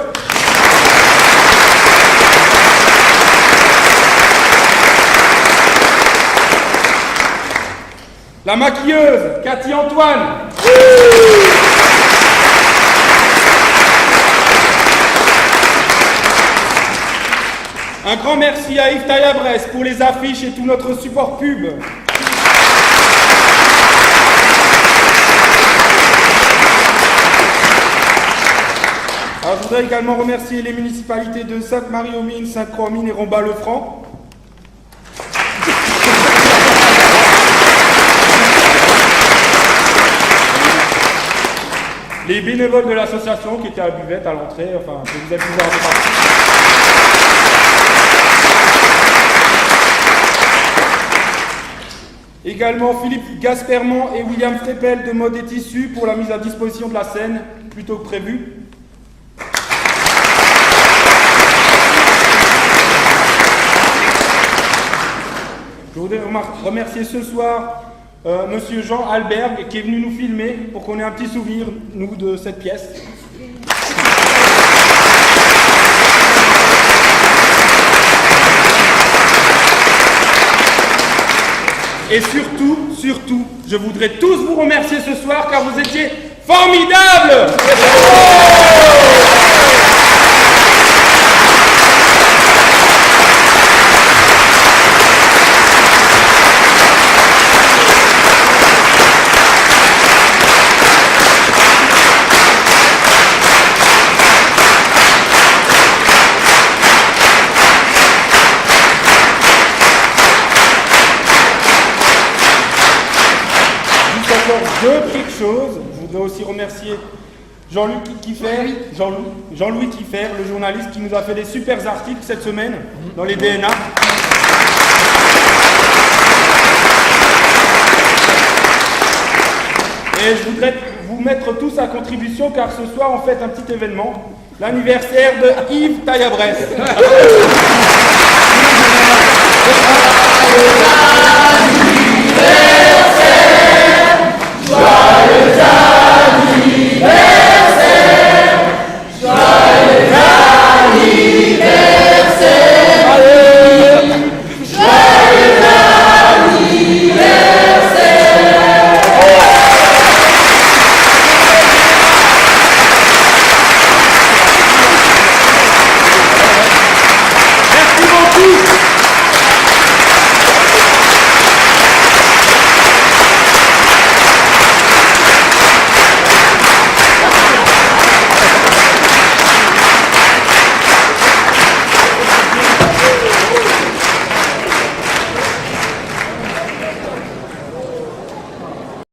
La maquilleuse, Cathy Antoine. Un grand merci à Yves Taillat-Bresse pour les affiches et tout notre support pub. Alors, je voudrais également remercier les municipalités de Sainte-Marie-aux-Mines, Sainte-Croix-aux-Mines et Romba-le-Franc. Les bénévoles de l'association qui étaient à Buvette à l'entrée, enfin, que vous êtes plusieurs de partout. Également Philippe Gasperman et William Freppel de Mode et Tissus pour la mise à disposition de la scène, plutôt que prévu. Je voudrais remercier ce soir monsieur Jean Alberg qui est venu nous filmer pour qu'on ait un petit souvenir, nous, de cette pièce. Et surtout, je voudrais tous vous remercier ce soir car vous étiez formidables! Deux petites choses. Je voudrais aussi remercier Jean-Louis Kiffer, le journaliste qui nous a fait des super articles cette semaine dans les DNA. Et je voudrais vous mettre tous à contribution car ce soir on fête un petit événement, l'anniversaire de Yves Taillat-Bresse.